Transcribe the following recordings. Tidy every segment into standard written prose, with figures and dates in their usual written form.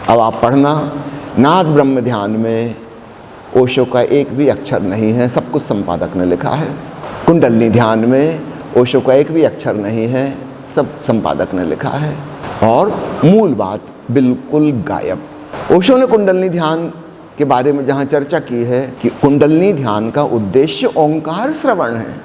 अब आप पढ़ना, नाद ब्रह्म ध्यान में ओशो का एक भी अक्षर नहीं है, सब कुछ संपादक ने लिखा है। कुंडलिनी ध्यान में ओशो का एक भी अक्षर नहीं है, सब संपादक ने लिखा है। और मूल बात बिल्कुल गायब। ओशो ने कुंडलिनी ध्यान के बारे में जहाँ चर्चा की है कि कुंडलिनी ध्यान का उद्देश्य ओंकार श्रवण है।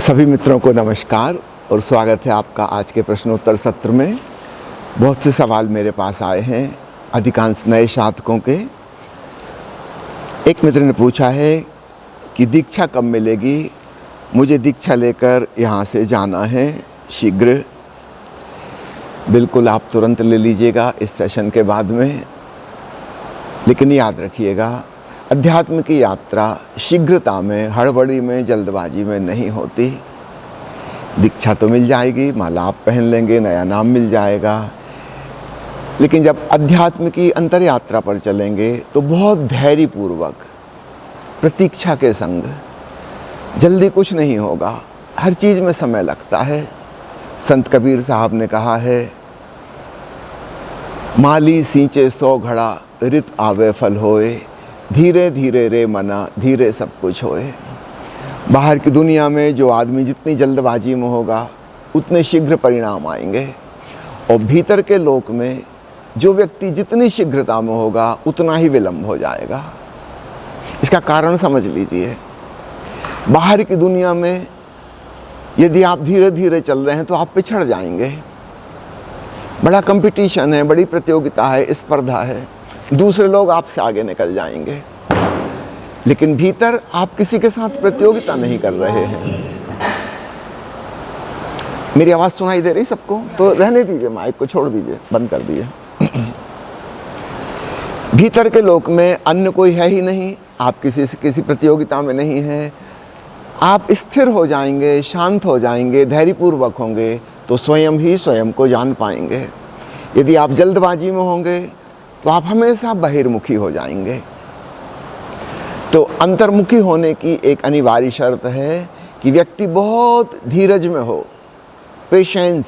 सभी मित्रों को नमस्कार और स्वागत है आपका आज के प्रश्नोत्तर सत्र में। बहुत से सवाल मेरे पास आए हैं, अधिकांश नए साधकों के। एक मित्र ने पूछा है कि दीक्षा कब मिलेगी, मुझे दीक्षा लेकर यहाँ से जाना है शीघ्र। बिल्कुल आप तुरंत ले लीजिएगा इस सेशन के बाद में, लेकिन याद रखिएगा अध्यात्म की यात्रा शीघ्रता में, हड़बड़ी में, जल्दबाजी में नहीं होती। दीक्षा तो मिल जाएगी, माला आप पहन लेंगे, नया नाम मिल जाएगा, लेकिन जब अध्यात्म की अंतर यात्रा पर चलेंगे तो बहुत धैर्यपूर्वक, प्रतीक्षा के संग, जल्दी कुछ नहीं होगा। हर चीज़ में समय लगता है। संत कबीर साहब ने कहा है, माली सींचे 100 घड़ा, रित आवे फल होए, धीरे धीरे रे मना, धीरे सब कुछ होए। बाहर की दुनिया में जो आदमी जितनी जल्दबाजी में होगा उतने शीघ्र परिणाम आएंगे, और भीतर के लोक में जो व्यक्ति जितनी शीघ्रता में होगा उतना ही विलंब हो जाएगा। इसका कारण समझ लीजिए। बाहर की दुनिया में यदि आप धीरे धीरे चल रहे हैं तो आप पिछड़ जाएंगे। बड़ा कंपटीशन है, बड़ी प्रतियोगिता है, स्पर्धा है, दूसरे लोग आपसे आगे निकल जाएंगे। लेकिन भीतर आप किसी के साथ प्रतियोगिता नहीं कर रहे हैं। मेरी आवाज़ सुनाई दे रही सबको? तो रहने दीजिए, माइक को छोड़ दीजिए, बंद कर दीजिए। भीतर के लोक में अन्य कोई है ही नहीं, आप किसी से किसी प्रतियोगिता में नहीं हैं। आप स्थिर हो जाएंगे, शांत हो जाएंगे, धैर्यपूर्वक होंगे तो स्वयं ही स्वयं को जान पाएंगे। यदि आप जल्दबाजी में होंगे तो आप हमेशा बहिर्मुखी हो जाएंगे। तो अंतर्मुखी होने की एक अनिवार्य शर्त है कि व्यक्ति बहुत धीरज में हो, पेशेंस।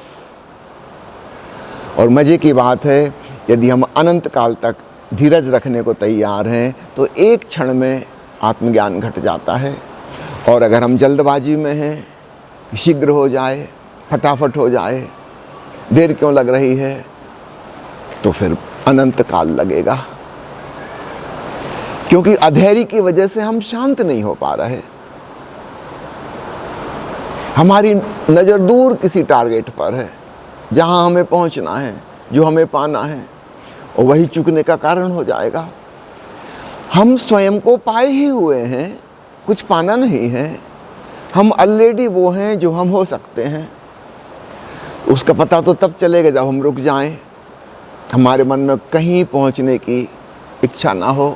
और मज़े की बात है, यदि हम अनंत काल तक धीरज रखने को तैयार हैं तो एक क्षण में आत्मज्ञान घट जाता है। और अगर हम जल्दबाजी में हैं, शीघ्र हो जाए, फटाफट हो जाए, देर क्यों लग रही है, तो फिर अनंत काल लगेगा। क्योंकि अधैर्य की वजह से हम शांत नहीं हो पा रहे। हमारी नज़र दूर किसी टारगेट पर है, जहां हमें पहुंचना है, जो हमें पाना है, और वही चूकने का कारण हो जाएगा। हम स्वयं को पाए ही हुए हैं, कुछ पाना नहीं है। हम ऑलरेडी वो हैं जो हम हो सकते हैं। उसका पता तो तब चलेगा जब हम रुक जाएं, हमारे मन में कहीं पहुंचने की इच्छा ना हो,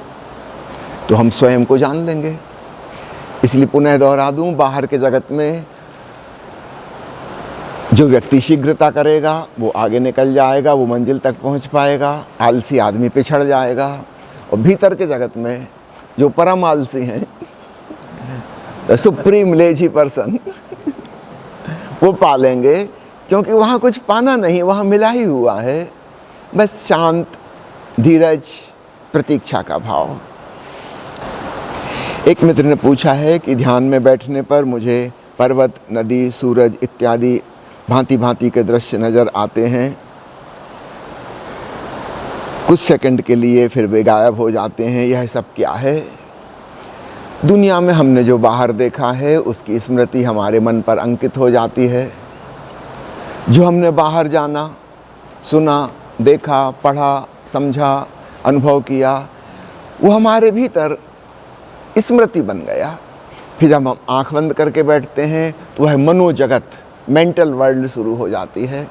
तो हम स्वयं को जान लेंगे। इसलिए पुनः दोहरा दूं, बाहर के जगत में जो व्यक्ति शीघ्रता करेगा वो आगे निकल जाएगा, वो मंजिल तक पहुंच पाएगा। आलसी आदमी पिछड़ जाएगा। और भीतर के जगत में जो परम आलसी हैं, द सुप्रीम लेजी पर्सन, वो पालेंगे, क्योंकि वहाँ कुछ पाना नहीं, वहाँ मिला ही हुआ है, बस शांत, धीरज, प्रतीक्षा का भाव। एक मित्र ने पूछा है कि ध्यान में बैठने पर मुझे पर्वत, नदी, सूरज इत्यादि भांति भांति के दृश्य नज़र आते हैं, कुछ सेकंड के लिए फिर वे गायब हो जाते हैं। यह सब क्या है? दुनिया में हमने जो बाहर देखा है उसकी स्मृति हमारे मन पर अंकित हो जाती है। जो हमने बाहर जाना, सुना, देखा, पढ़ा, समझा, अनुभव किया, वो हमारे भीतर स्मृति बन गया। फिर जब हम आँख बंद करके बैठते हैं तो वह मनोजगत, मेंटल वर्ल्ड शुरू हो जाती है।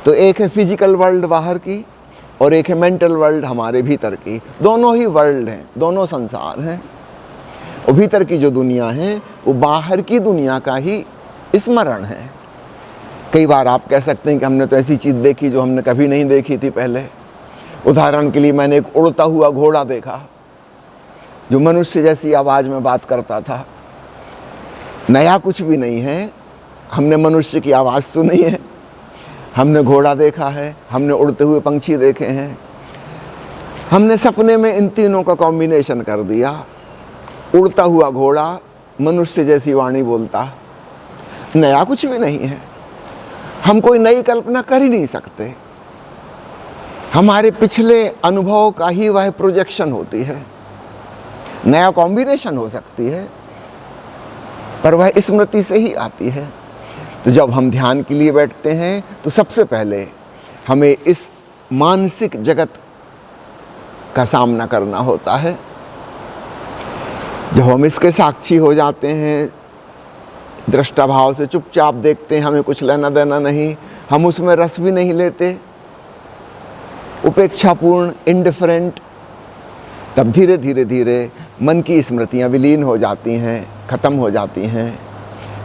तो एक है फिजिकल वर्ल्ड बाहर की, और एक है मेंटल वर्ल्ड हमारे भीतर की। दोनों ही वर्ल्ड हैं, दोनों संसार हैं। और भीतर की जो दुनिया है वो बाहर की दुनिया का ही स्मरण है। कई बार आप कह सकते हैं कि हमने तो ऐसी चीज़ देखी जो हमने कभी नहीं देखी थी पहले। उदाहरण के लिए मैंने एक उड़ता हुआ घोड़ा देखा। जो मनुष्य जैसी आवाज़ में बात करता था। नया कुछ भी नहीं है, हमने मनुष्य की आवाज़ सुनी है, हमने घोड़ा देखा है, हमने उड़ते हुए पंछी देखे हैं, हमने सपने में इन तीनों का कॉम्बिनेशन कर दिया। उड़ता हुआ घोड़ा मनुष्य जैसी वाणी बोलता, नया कुछ भी नहीं है। हम कोई नई कल्पना कर ही नहीं सकते। हमारे पिछले अनुभव का ही वह प्रोजेक्शन होती है। नया कॉम्बिनेशन हो सकती है पर वह स्मृति से ही आती है। तो जब हम ध्यान के लिए बैठते हैं तो सबसे पहले हमें इस मानसिक जगत का सामना करना होता है। जब हम इसके साक्षी हो जाते हैं, दृष्टा भाव से चुपचाप देखते हैं, हमें कुछ लेना देना नहीं, हम उसमें रस भी नहीं लेते, उपेक्षापूर्ण, इंडिफरेंट, तब धीरे धीरे धीरे मन की स्मृतियाँ विलीन हो जाती हैं, ख़त्म हो जाती हैं।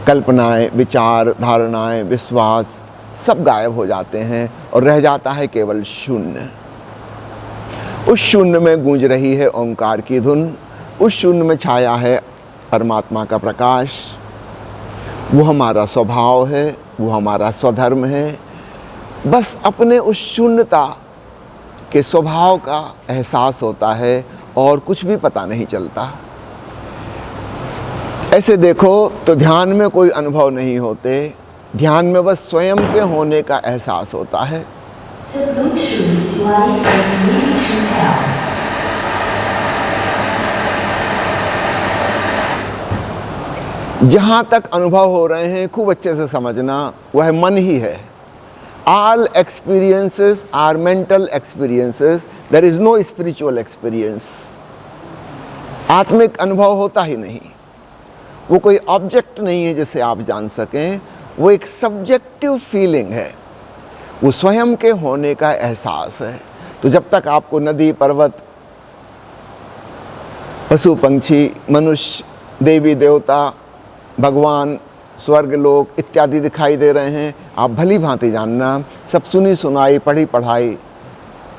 कल्पनाएं, विचार, धारणाएं, विश्वास सब गायब हो जाते हैं और रह जाता है केवल शून्य। उस शून्य में गूंज रही है ओंकार की धुन, उस शून्य में छाया है परमात्मा का प्रकाश। वो हमारा स्वभाव है, वो हमारा स्वधर्म है। बस अपने उस शून्यता के स्वभाव का एहसास होता है और कुछ भी पता नहीं चलता। ऐसे देखो तो ध्यान में कोई अनुभव नहीं होते, ध्यान में बस स्वयं के होने का एहसास होता है। जहाँ तक अनुभव हो रहे हैं खूब अच्छे से समझना, वह मन ही है। All experiences are mental experiences. There is no spiritual experience. आत्मिक अनुभव होता ही नहीं। वो कोई ऑब्जेक्ट नहीं है जिसे आप जान सकें, वो एक सब्जेक्टिव फीलिंग है, वो स्वयं के होने का एहसास है। तो जब तक आपको नदी, पर्वत, पशु पक्षी, मनुष्य, देवी देवता, भगवान, स्वर्ग लोक इत्यादि दिखाई दे रहे हैं, आप भली भांति जानना सब सुनी सुनाई, पढ़ी पढ़ाई,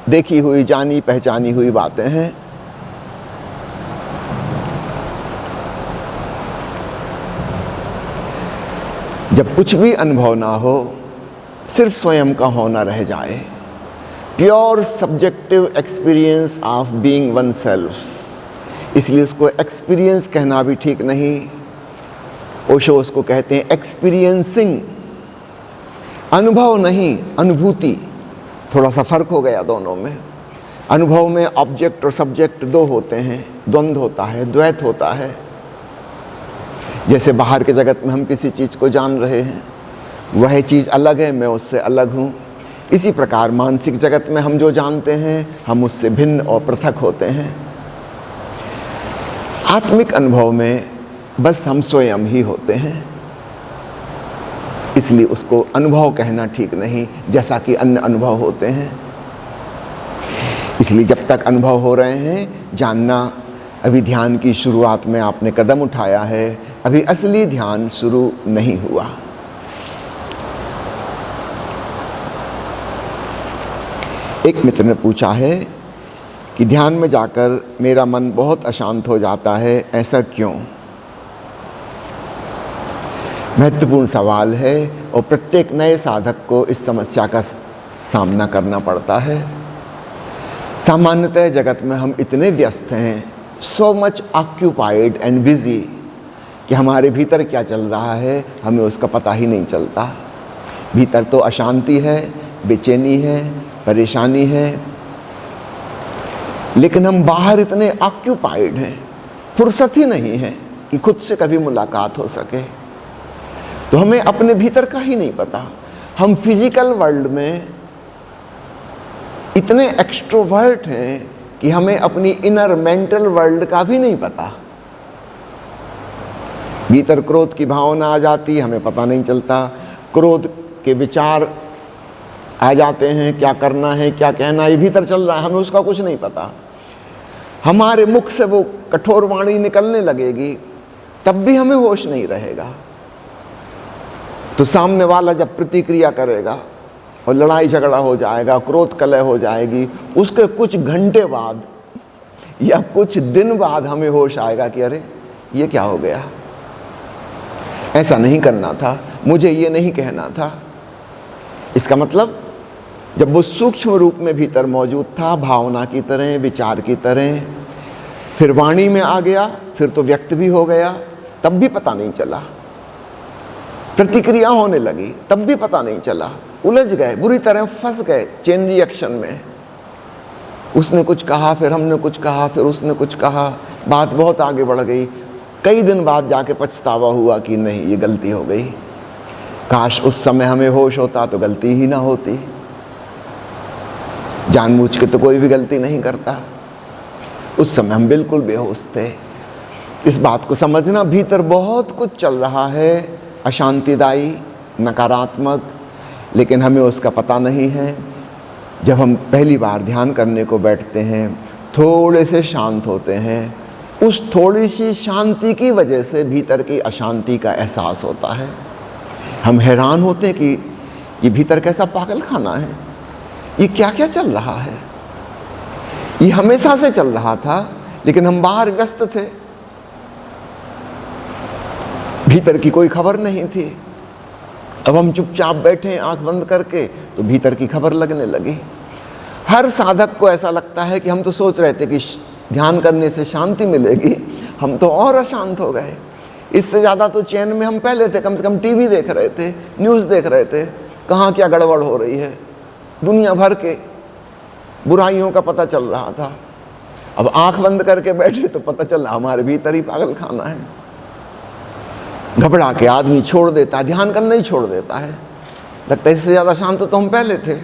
देखी हुई, जानी पहचानी हुई बातें हैं। जब कुछ भी अनुभव ना हो, सिर्फ स्वयं का होना रह जाए, pure subjective experience of being one self, इसलिए उसको एक्सपीरियंस कहना भी ठीक नहीं। ओशो उसको कहते हैं एक्सपीरियंसिंग, अनुभव नहीं, अनुभूति। थोड़ा सा फर्क हो गया दोनों में। अनुभव में ऑब्जेक्ट और सब्जेक्ट दो होते हैं, द्वंद्व होता है, द्वैत होता है। जैसे बाहर के जगत में हम किसी चीज़ को जान रहे हैं, वह चीज़ अलग है, मैं उससे अलग हूँ। इसी प्रकार मानसिक जगत में हम जो जानते हैं, हम उससे भिन्न और पृथक होते हैं। आत्मिक अनुभव में बस हम स्वयं ही होते हैं, इसलिए उसको अनुभव कहना ठीक नहीं, जैसा कि अन्य अनुभव होते हैं। इसलिए जब तक अनुभव हो रहे हैं, जानना अभी ध्यान की शुरुआत में आपने कदम उठाया है, अभी असली ध्यान शुरू नहीं हुआ। एक मित्र ने पूछा है कि ध्यान में जाकर मेरा मन बहुत अशांत हो जाता है, ऐसा क्यों? महत्वपूर्ण सवाल है और प्रत्येक नए साधक को इस समस्या का सामना करना पड़ता है। सामान्यतः जगत में हम इतने व्यस्त हैं, so much occupied and busy, कि हमारे भीतर क्या चल रहा है हमें उसका पता ही नहीं चलता। भीतर तो अशांति है, बेचैनी है, परेशानी है, लेकिन हम बाहर इतने ऑक्यूपाइड हैं, फुर्सत ही नहीं है कि खुद से कभी मुलाकात हो सके। तो हमें अपने भीतर का ही नहीं पता। हम फिजिकल वर्ल्ड में इतने एक्सट्रोवर्ट हैं कि हमें अपनी इनर मेंटल वर्ल्ड का भी नहीं पता। भीतर क्रोध की भावना आ जाती है, हमें पता नहीं चलता। क्रोध के विचार आ जाते हैं, क्या करना है, क्या कहना है, ये भीतर चल रहा है, हमें उसका कुछ नहीं पता। हमारे मुख से वो कठोर वाणी निकलने लगेगी, तब भी हमें होश नहीं रहेगा। तो सामने वाला जब प्रतिक्रिया करेगा और लड़ाई झगड़ा हो जाएगा, क्रोध कलह हो जाएगी, उसके कुछ घंटे बाद या कुछ दिन बाद हमें होश आएगा कि अरे ये क्या हो गया, ऐसा नहीं करना था, मुझे ये नहीं कहना था। इसका मतलब जब वो सूक्ष्म रूप में भीतर मौजूद था, भावना की तरह, विचार की तरह, फिर वाणी में आ गया, फिर तो व्यक्त भी हो गया, तब भी पता नहीं चला। प्रतिक्रिया होने लगी, तब भी पता नहीं चला। उलझ गए, बुरी तरह फंस गए चेन रिएक्शन में। उसने कुछ कहा, फिर हमने कुछ कहा, फिर उसने कुछ कहा, बात बहुत आगे बढ़ गई। कई दिन बाद जाके पछतावा हुआ कि नहीं, ये गलती हो गई, काश उस समय हमें होश होता तो गलती ही ना होती। जानबूझ के तो कोई भी गलती नहीं करता, उस समय हम बिल्कुल बेहोश थे। इस बात को समझना, भीतर बहुत कुछ चल रहा है अशांतिदायी, नकारात्मक, लेकिन हमें उसका पता नहीं है। जब हम पहली बार ध्यान करने को बैठते हैं, थोड़े से शांत होते हैं, उस थोड़ी सी शांति की वजह से भीतर की अशांति का एहसास होता है। हम हैरान होते हैं कि ये भीतर कैसा पागल खाना है, ये क्या क्या चल रहा है। ये हमेशा से चल रहा था, लेकिन हम बाहर व्यस्त थे, भीतर की कोई खबर नहीं थी। अब हम चुपचाप बैठे आंख बंद करके, तो भीतर की खबर लगने लगी। हर साधक को ऐसा लगता है कि हम तो सोच रहे थे कि ध्यान करने से शांति मिलेगी, हम तो और अशांत हो गए। इससे ज़्यादा तो चैन में हम पहले थे, कम से कम टीवी देख रहे थे, न्यूज़ देख रहे थे, कहाँ क्या गड़बड़ हो रही है, दुनिया भर के बुराइयों का पता चल रहा था। अब आंख बंद करके बैठे तो पता चला हमारे भीतर ही पागल खाना है। घबरा के आदमी छोड़ देता है, ध्यान करना ही छोड़ देता है, लगता है इससे ज़्यादा शांत तो हम पहले थे।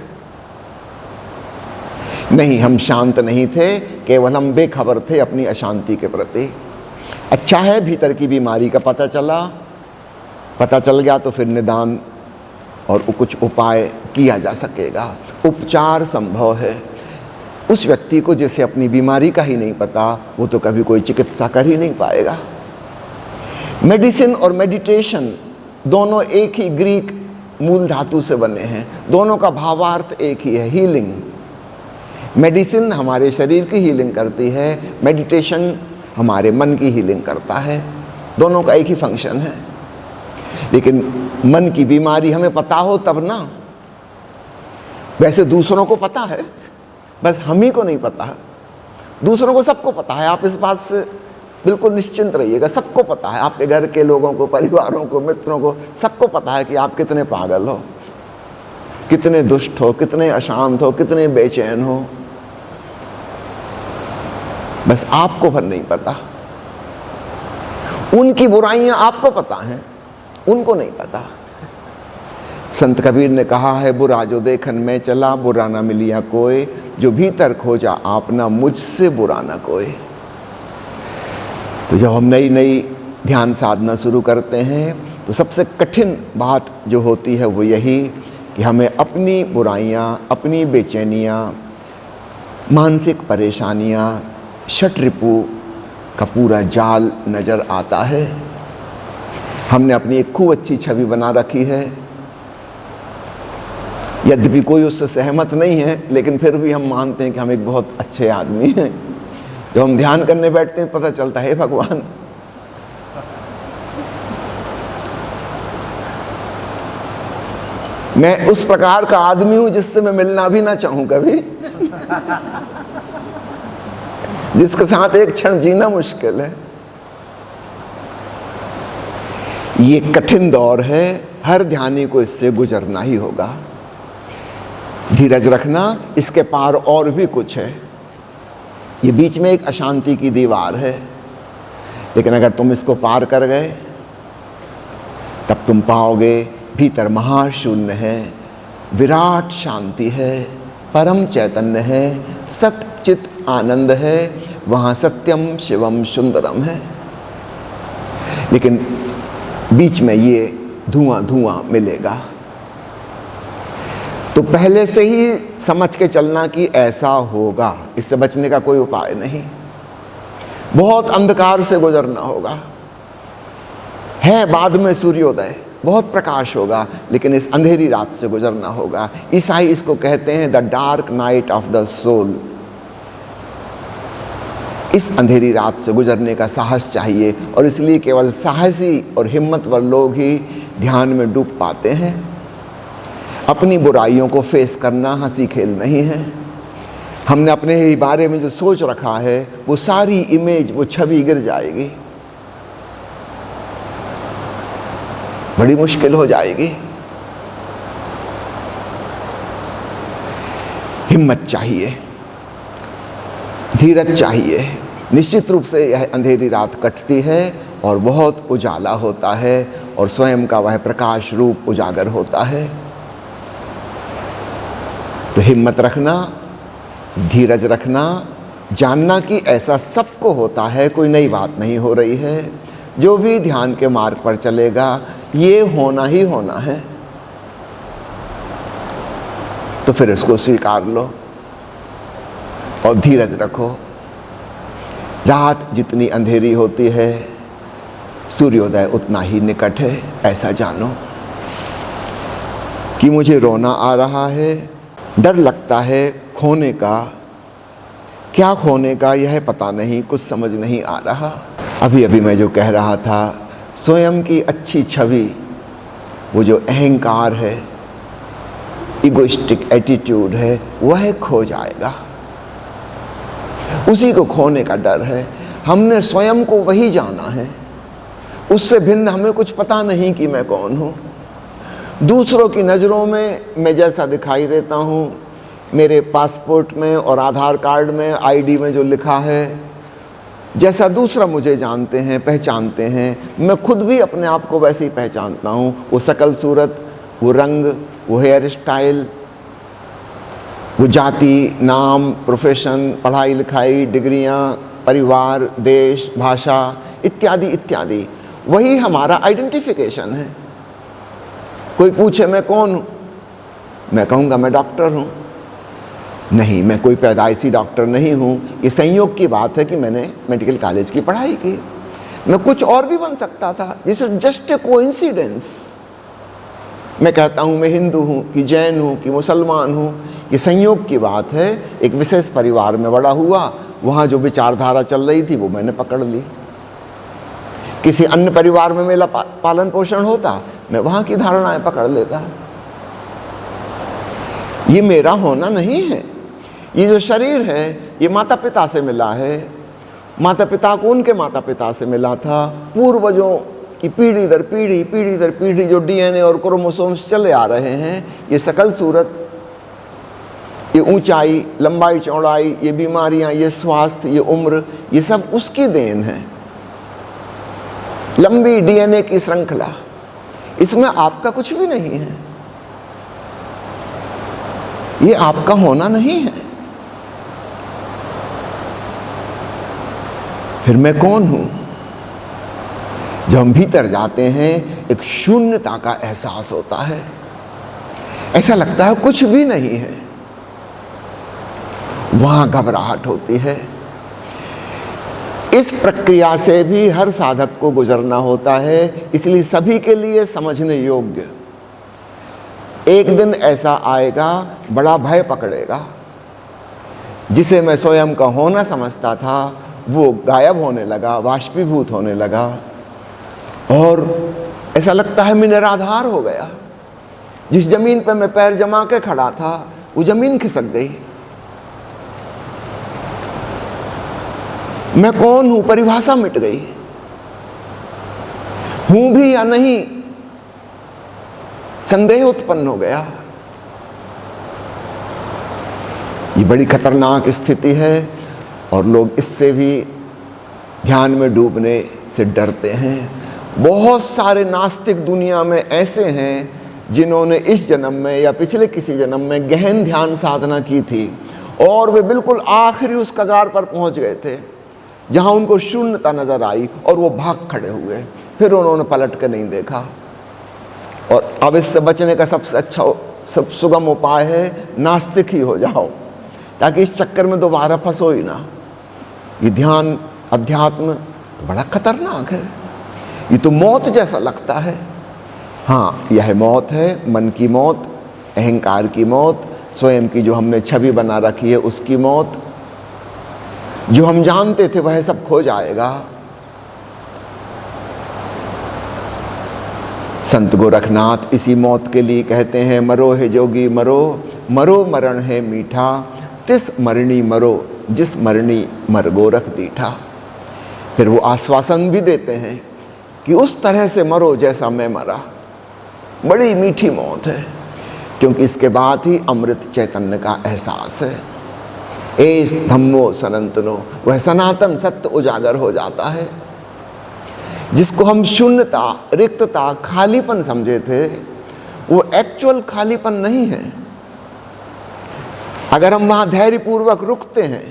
नहीं, हम शांत नहीं थे, केवल हम बेखबर थे अपनी अशांति के प्रति। अच्छा है भीतर की बीमारी का पता चल गया तो फिर निदान और कुछ उपाय किया जा सकेगा, उपचार संभव है। उस व्यक्ति को जिसे अपनी बीमारी का ही नहीं पता, वो तो कभी कोई चिकित्सा कर ही नहीं पाएगा। मेडिसिन और मेडिटेशन दोनों एक ही ग्रीक मूल धातु से बने हैं, दोनों का भावार्थ एक ही है, हीलिंग। मेडिसिन हमारे शरीर की हीलिंग करती है, मेडिटेशन हमारे मन की हीलिंग करता है, दोनों का एक ही फंक्शन है। लेकिन मन की बीमारी हमें पता हो तब ना, वैसे दूसरों को पता है, बस हम ही को नहीं पता। दूसरों को सबको पता है, आप इस बात से बिल्कुल निश्चिंत रहिएगा, सबको पता है, आपके घर के लोगों को, परिवारों को, मित्रों को, सबको पता है कि आप कितने पागल हो, कितने दुष्ट हो, कितने अशांत हो, कितने बेचैन हो। बस आपको भर नहीं पता। उनकी बुराइयां आपको पता हैं, उनको नहीं पता। संत कबीर ने कहा है, बुरा जो देखन में चला, बुरा ना मिलिया कोई, जो भीतर खोजा आपना, मुझसे बुरा ना कोई। तो जब हम नई नई ध्यान साधना शुरू करते हैं, तो सबसे कठिन बात जो होती है वो यही कि हमें अपनी बुराइयां, अपनी बेचैनियां, मानसिक परेशानियां, षट्रिपु का पूरा जाल नज़र आता है। हमने अपनी एक खूब अच्छी छवि बना रखी है, यद्यपि कोई उससे सहमत नहीं है, लेकिन फिर भी हम मानते हैं कि हम एक बहुत अच्छे आदमी हैं। जब हम ध्यान करने बैठते हैं पता चलता है, भगवान मैं उस प्रकार का आदमी हूं जिससे मैं मिलना भी ना चाहूं कभी, जिसके साथ एक क्षण जीना मुश्किल है। ये कठिन दौर है, हर ध्यानी को इससे गुजरना ही होगा। धीरज रखना, इसके पार और भी कुछ है। ये बीच में एक अशांति की दीवार है, लेकिन अगर तुम इसको पार कर गए तब तुम पाओगे भीतर महाशून्य है, विराट शांति है, परम चैतन्य है, सच्चित आनंद है, वहाँ सत्यम शिवम सुंदरम है। लेकिन बीच में ये धुआं धुआं मिलेगा, तो पहले से ही समझ के चलना कि ऐसा होगा, इससे बचने का कोई उपाय नहीं। बहुत अंधकार से गुजरना होगा, है बाद में सूर्योदय, बहुत प्रकाश होगा, लेकिन इस अंधेरी रात से गुजरना होगा। ईसाई इसको कहते हैं the dark night of the soul. इस अंधेरी रात से गुजरने का साहस चाहिए, और इसलिए केवल साहसी और हिम्मतवर लोग ही ध्यान में डूब पाते हैं। अपनी बुराइयों को फेस करना हंसी खेल नहीं है। हमने अपने ही बारे में जो सोच रखा है वो सारी इमेज, वो छवि गिर जाएगी, बड़ी मुश्किल हो जाएगी। हिम्मत चाहिए, धीरज चाहिए। निश्चित रूप से यह अंधेरी रात कटती है और बहुत उजाला होता है, और स्वयं का वह प्रकाश रूप उजागर होता है। तो हिम्मत रखना, धीरज रखना, जानना कि ऐसा सबको होता है, कोई नई बात नहीं हो रही है। जो भी ध्यान के मार्ग पर चलेगा ये होना ही होना है, तो फिर इसको स्वीकार लो और धीरज रखो। रात जितनी अंधेरी होती है, सूर्योदय उतना ही निकट है, ऐसा जानो। कि मुझे रोना आ रहा है, डर लगता है खोने का, क्या खोने का यह पता नहीं, कुछ समझ नहीं आ रहा। अभी अभी मैं जो कह रहा था, स्वयं की अच्छी छवि, वो जो अहंकार है, इगोइस्टिक एटीट्यूड है, वह खो जाएगा। उसी को खोने का डर है। हमने स्वयं को वही जाना है, उससे भिन्न हमें कुछ पता नहीं कि मैं कौन हूँ। दूसरों की नज़रों में मैं जैसा दिखाई देता हूँ, मेरे पासपोर्ट में और आधार कार्ड में, आईडी में जो लिखा है, जैसा दूसरा मुझे जानते हैं, पहचानते हैं, मैं खुद भी अपने आप को वैसे ही पहचानता हूँ। वो शकल सूरत, वो रंग, वो हेयर स्टाइल, वो जाति, नाम, प्रोफेशन, पढ़ाई लिखाई, डिग्रियाँ, परिवार, देश, भाषा इत्यादि इत्यादि, वही हमारा आइडेंटिफिकेशन है। कोई पूछे मैं कौन हूँ, मैं कहूँगा मैं डॉक्टर हूँ। नहीं, मैं कोई पैदाइशी डॉक्टर नहीं हूँ। ये संयोग की बात है कि मैंने मेडिकल कॉलेज की पढ़ाई की। मैं कुछ और भी बन सकता था, this is just a coincidence. मैं कहता हूँ मैं हिंदू हूँ कि जैन हूँ कि मुसलमान हूँ, ये संयोग की बात है। एक विशेष परिवार में बड़ा हुआ, वहाँ जो विचारधारा चल रही थी वो मैंने पकड़ ली। किसी अन्य परिवार में मेरा पालन पोषण होता, मैं वहाँ की धारणाएं पकड़ लेता। ये मेरा होना नहीं है। ये जो शरीर है ये माता पिता से मिला है। माता पिता को उनके माता पिता से मिला था। पूर्वजों की पीढ़ी दर पीढ़ी जो डीएनए और क्रोमोसोम्स चले आ रहे हैं, ये शकल सूरत, ये ऊंचाई, लंबाई, चौड़ाई, ये बीमारियां, ये स्वास्थ्य, ये उम्र, ये सब उसकी देन है। लंबी डीएनए की श्रृंखला, इसमें आपका कुछ भी नहीं है। ये आपका होना नहीं है। फिर मैं कौन हूं? जब हम भीतर जाते हैं एक शून्यता का एहसास होता है। ऐसा लगता है कुछ भी नहीं है। वहां घबराहट होती है। इस प्रक्रिया से भी हर साधक को गुजरना होता है, इसलिए सभी के लिए समझने योग्य। एक दिन ऐसा आएगा, बड़ा भय पकड़ेगा। जिसे मैं स्वयं का होना समझता था वो गायब होने लगा, वाष्पीभूत होने लगा, और ऐसा लगता है मैं निराधार हो गया। जिस जमीन पर मैं पैर जमा के खड़ा था वो जमीन खिसक गई। मैं कौन हूं, परिभाषा मिट गई। हूं भी या नहीं, संदेह उत्पन्न हो गया। ये बड़ी खतरनाक स्थिति है और लोग इससे भी ध्यान में डूबने से डरते हैं। बहुत सारे नास्तिक दुनिया में ऐसे हैं जिन्होंने इस जन्म में या पिछले किसी जन्म में गहन ध्यान साधना की थी और वे बिल्कुल आखिरी उस कगार पर पहुंच गए थे जहां उनको शून्यता नजर आई और वो भाग खड़े हुए। फिर उन्होंने पलट कर नहीं देखा। और अब इससे बचने का सबसे अच्छा, सब सुगम उपाय है नास्तिक ही हो जाओ, ताकि इस चक्कर में दोबारा फंसो ही ना। ये ध्यान, अध्यात्म तो बड़ा खतरनाक है। ये तो मौत जैसा लगता है। हाँ, यह मौत है, मन की मौत, अहंकार की मौत, स्वयं की जो हमने छवि बना रखी है उसकी मौत। जो हम जानते थे वह सब खो जाएगा। संत गोरखनाथ इसी मौत के लिए कहते हैं, मरो है जोगी मरो, मरो मरण है मीठा, तिस मरणी मरो, जिस मरणी मर गोरख दीठा। फिर वो आश्वासन भी देते हैं कि उस तरह से मरो जैसा मैं मरा। बड़ी मीठी मौत है, क्योंकि इसके बाद ही अमृत चैतन्य का एहसास है। एस धम्मो सनातनो, वह सनातन सत्य उजागर हो जाता है। जिसको हम शून्यता, रिक्तता, खालीपन समझे थे, वो एक्चुअल खालीपन नहीं है। अगर हम वहाँ धैर्यपूर्वक रुकते हैं,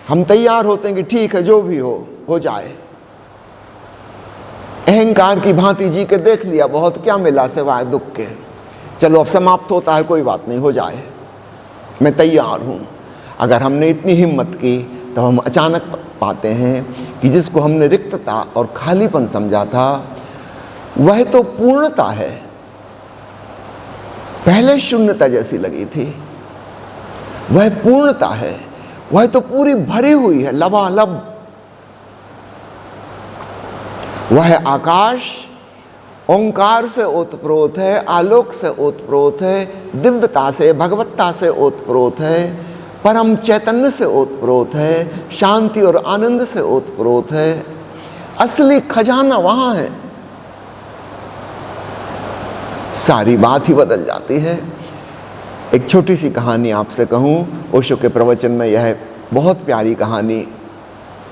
हम तैयार होते हैं कि ठीक है जो भी हो जाए। अहंकार की भांति जी के देख लिया, बहुत क्या मिला सिवाय दुख के, चलो अब समाप्त होता है, कोई बात नहीं, हो जाए, मैं तैयार हूँ। अगर हमने इतनी हिम्मत की तो हम अचानक पाते हैं कि जिसको हमने रिक्तता और खालीपन समझा था वह तो पूर्णता है। पहले शून्यता जैसी लगी थी, वह पूर्णता है, वह तो पूरी भरी हुई है, लबालब। वह आकाश ओंकार से ओतप्रोत है, आलोक से ओतप्रोत है, दिव्यता से, भगवत्ता से ओतप्रोत है, परम चैतन्य से ओतप्रोत है, शांति और आनंद से ओतप्रोत है। असली खजाना वहां है। सारी बात ही बदल जाती है। एक छोटी सी कहानी आपसे कहूं, ओशो के प्रवचन में यह बहुत प्यारी कहानी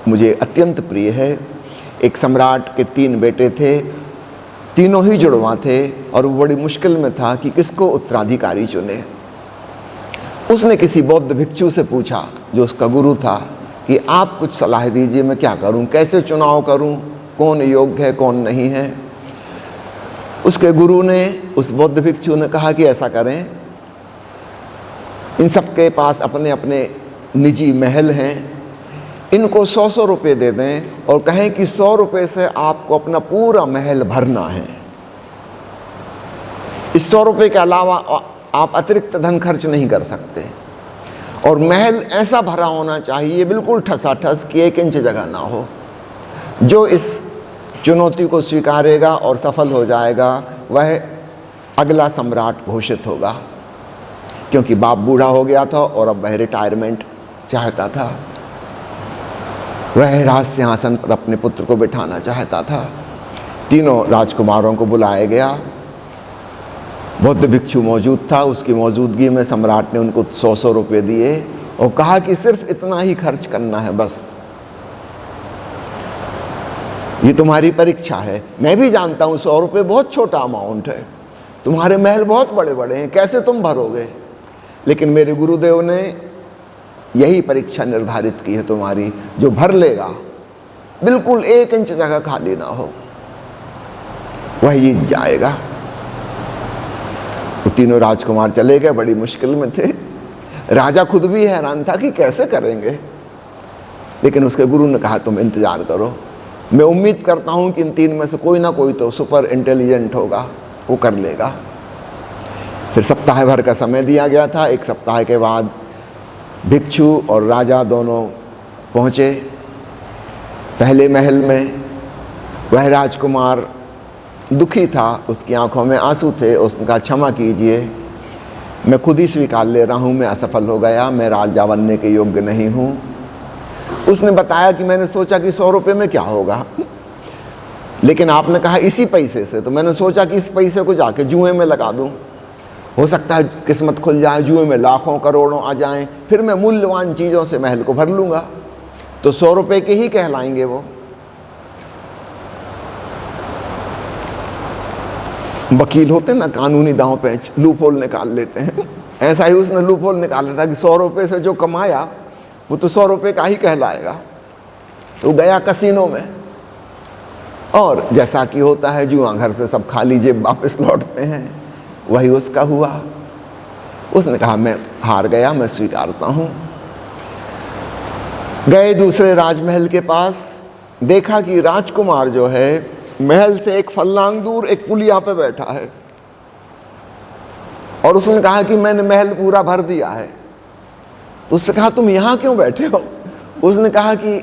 मुझे अत्यंत प्रिय है। एक सम्राट के 3 बेटे थे, तीनों ही जुड़वा थे, और वो बड़ी मुश्किल में था कि किसको उत्तराधिकारी चुने। उसने किसी बौद्ध भिक्षु से पूछा, जो उसका गुरु था, कि आप कुछ सलाह दीजिए, मैं क्या करूं, कैसे चुनाव करूं, कौन योग्य है कौन नहीं है। उसके गुरु ने, उस बौद्ध भिक्षु ने कहा कि ऐसा करें, इन सबके पास अपने अपने निजी महल हैं, इनको 100-100 रुपये दे दें और कहें कि 100 रुपये से आपको अपना पूरा महल भरना है। इस 100 रुपये के अलावा आप अतिरिक्त धन खर्च नहीं कर सकते, और महल ऐसा भरा होना चाहिए बिल्कुल ठसाठस कि 1 इंच जगह ना हो। जो इस चुनौती को स्वीकारेगा और सफल हो जाएगा वह अगला सम्राट घोषित होगा, क्योंकि बाप बूढ़ा हो गया था और अब वह रिटायरमेंट चाहता था। वह राज सिंहासन पर अपने पुत्र को बिठाना चाहता था। तीनों राजकुमारों को बुलाया गया। बौद्ध भिक्षु मौजूद था। उसकी मौजूदगी में सम्राट ने उनको 100-100 रुपये दिए और कहा कि सिर्फ इतना ही खर्च करना है, बस ये तुम्हारी परीक्षा है। मैं भी जानता हूँ 100 रुपये बहुत छोटा अमाउंट है, तुम्हारे महल बहुत बड़े बड़े हैं, कैसे तुम भरोगे, लेकिन मेरे गुरुदेव ने यही परीक्षा निर्धारित की है तुम्हारी, जो भर लेगा, बिल्कुल 1 इंच जगह खाली ना हो, वह जीत जाएगा। वो तीनों राजकुमार चले गए, बड़ी मुश्किल में थे। राजा खुद भी हैरान था कि कैसे करेंगे, लेकिन उसके गुरु ने कहा तुम इंतजार करो, मैं उम्मीद करता हूं कि इन 3 में से कोई ना कोई तो सुपर इंटेलिजेंट होगा, वो कर लेगा। फिर सप्ताह भर का समय दिया गया था। 1 सप्ताह के बाद भिक्षु और राजा दोनों पहुँचे पहले महल में। वह राजकुमार दुखी था, उसकी आंखों में आंसू थे। उसने कहा क्षमा कीजिए, मैं खुद ही स्वीकार ले रहा हूँ, मैं असफल हो गया, मैं राजा बनने के योग्य नहीं हूँ। उसने बताया कि मैंने सोचा कि 100 रुपये में क्या होगा, लेकिन आपने कहा इसी पैसे से, तो मैंने सोचा कि इस पैसे को जाके जुए में लगा दूँ, हो सकता है किस्मत खुल जाए, जुए में लाखों करोड़ों आ जाएं, फिर मैं मूल्यवान चीज़ों से महल को भर लूँगा, तो 100 रुपये के ही कहलाएंगे वो। वकील होते ना, कानूनी दांव पेच, लूप होल निकाल लेते हैं। ऐसा ही उसने लूप होल निकाला था कि 100 रुपये से जो कमाया वो तो 100 रुपये का ही कहलाएगा। तो गया कसिनो में, और जैसा कि होता है जुआ घर से सब खाली जेब वापस लौटते हैं, वही उसका हुआ। उसने कहा मैं हार गया, मैं स्वीकारता हूँ। गए दूसरे राजमहल के पास, देखा कि राजकुमार जो है महल से 1 फल्लांग दूर एक पुलिया पे बैठा है, और उसने कहा कि मैंने महल पूरा भर दिया है। तो उससे कहा तुम यहाँ क्यों बैठे हो? उसने कहा कि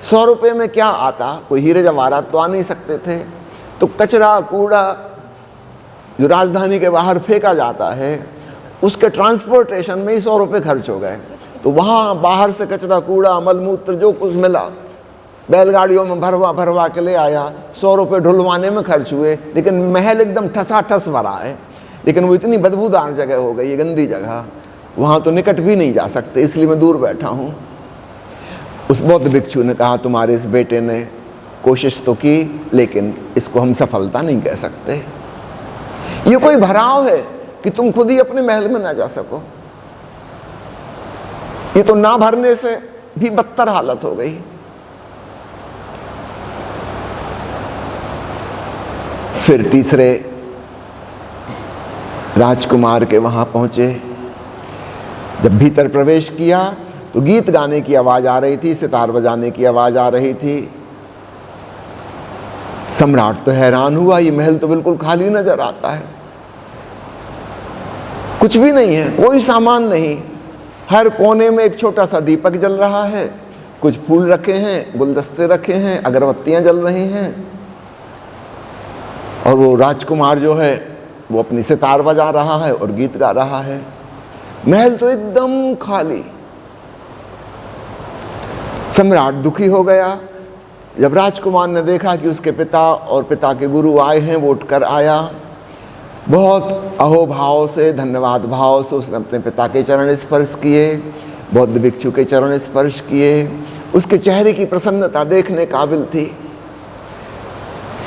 100 रुपये में क्या आता, कोई हीरे जवाहरात तो आ नहीं सकते थे, तो कचरा कूड़ा जो राजधानी के बाहर फेंका जाता है उसके ट्रांसपोर्टेशन में ही 100 रुपये खर्च हो गए। तो वहाँ बाहर से कचरा कूड़ा मलमूत्र जो कुछ मिला बैलगाड़ियों में भरवा भरवा के ले आया, 100 रुपये ढुलवाने में खर्च हुए, लेकिन महल एकदम ठसाठस भरा है। लेकिन वो इतनी बदबूदार जगह हो गई, ये गंदी जगह, वहाँ तो निकट भी नहीं जा सकते, इसलिए मैं दूर बैठा हूँ। उस बौद्ध भिक्षु ने कहा तुम्हारे इस बेटे ने कोशिश तो की, लेकिन इसको हम सफलता नहीं कह सकते। ये कोई भराव है कि तुम खुद ही अपने महल में ना जा सको। ये तो ना भरने से भी बदतर हालत हो गई। फिर तीसरे राजकुमार के वहां पहुंचे। जब भीतर प्रवेश किया तो गीत गाने की आवाज आ रही थी, सितार बजाने की आवाज आ रही थी। सम्राट तो हैरान हुआ, ये महल तो बिल्कुल खाली नजर आता है, कुछ भी नहीं है, कोई सामान नहीं। हर कोने में एक छोटा सा दीपक जल रहा है, कुछ फूल रखे हैं, गुलदस्ते रखे हैं, अगरबत्तियां जल रही हैं, और वो राजकुमार जो है वो अपनी सितार बजा रहा है और गीत गा रहा है। महल तो एकदम खाली। सम्राट दुखी हो गया। जब राजकुमार ने देखा कि उसके पिता और पिता के गुरु आए हैं, वो उठकर आया। बहुत अहोभाव से, धन्यवाद भाव से उसने अपने पिता के चरण स्पर्श किए, बौद्ध भिक्षु के चरण स्पर्श किए। उसके चेहरे की प्रसन्नता देखने काबिल थी,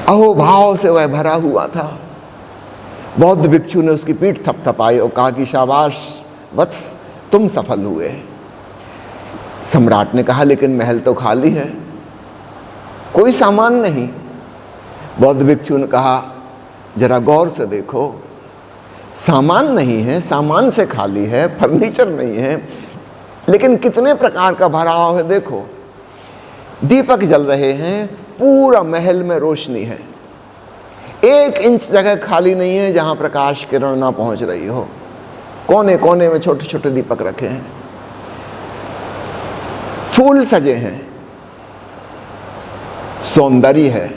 अहोभाव से वह भरा हुआ था। बौद्ध भिक्षु ने उसकी पीठ थपथपाई और कहा कि शाबाश वत्स, तुम सफल हुए। सम्राट ने कहा लेकिन महल तो खाली है, कोई सामान नहीं। बौद्ध भिक्षु ने कहा जरा गौर से देखो, सामान नहीं है, सामान से खाली है, फर्नीचर नहीं है, लेकिन कितने प्रकार का भराव है देखो। दीपक जल रहे हैं, पूरा महल में रोशनी है, 1 इंच जगह खाली नहीं है जहां प्रकाश किरण ना पहुंच रही हो। कोने कोने में छोटे छोटे दीपक रखे हैं, फूल सजे हैं, सौंदर्य है,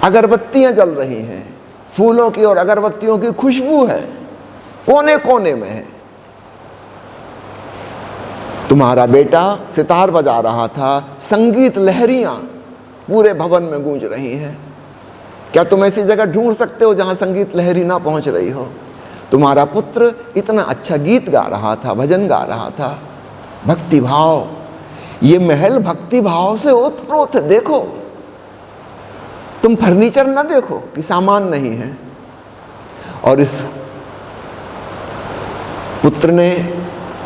अगरबत्तियां जल रही हैं, फूलों की और अगरबत्तियों की खुशबू है, कोने कोने में है। तुम्हारा बेटा सितार बजा रहा था, संगीत लहरियां पूरे भवन में गूंज रही हैं। क्या तुम ऐसी जगह ढूंढ सकते हो जहां संगीत लहरी ना पहुंच रही हो? तुम्हारा पुत्र इतना अच्छा गीत गा रहा था, भजन गा रहा था, भक्ति भाव। ये महल भक्ति भाव से ओतप्रोत है, देखो। तुम फर्नीचर ना देखो कि सामान नहीं है। और इस पुत्र ने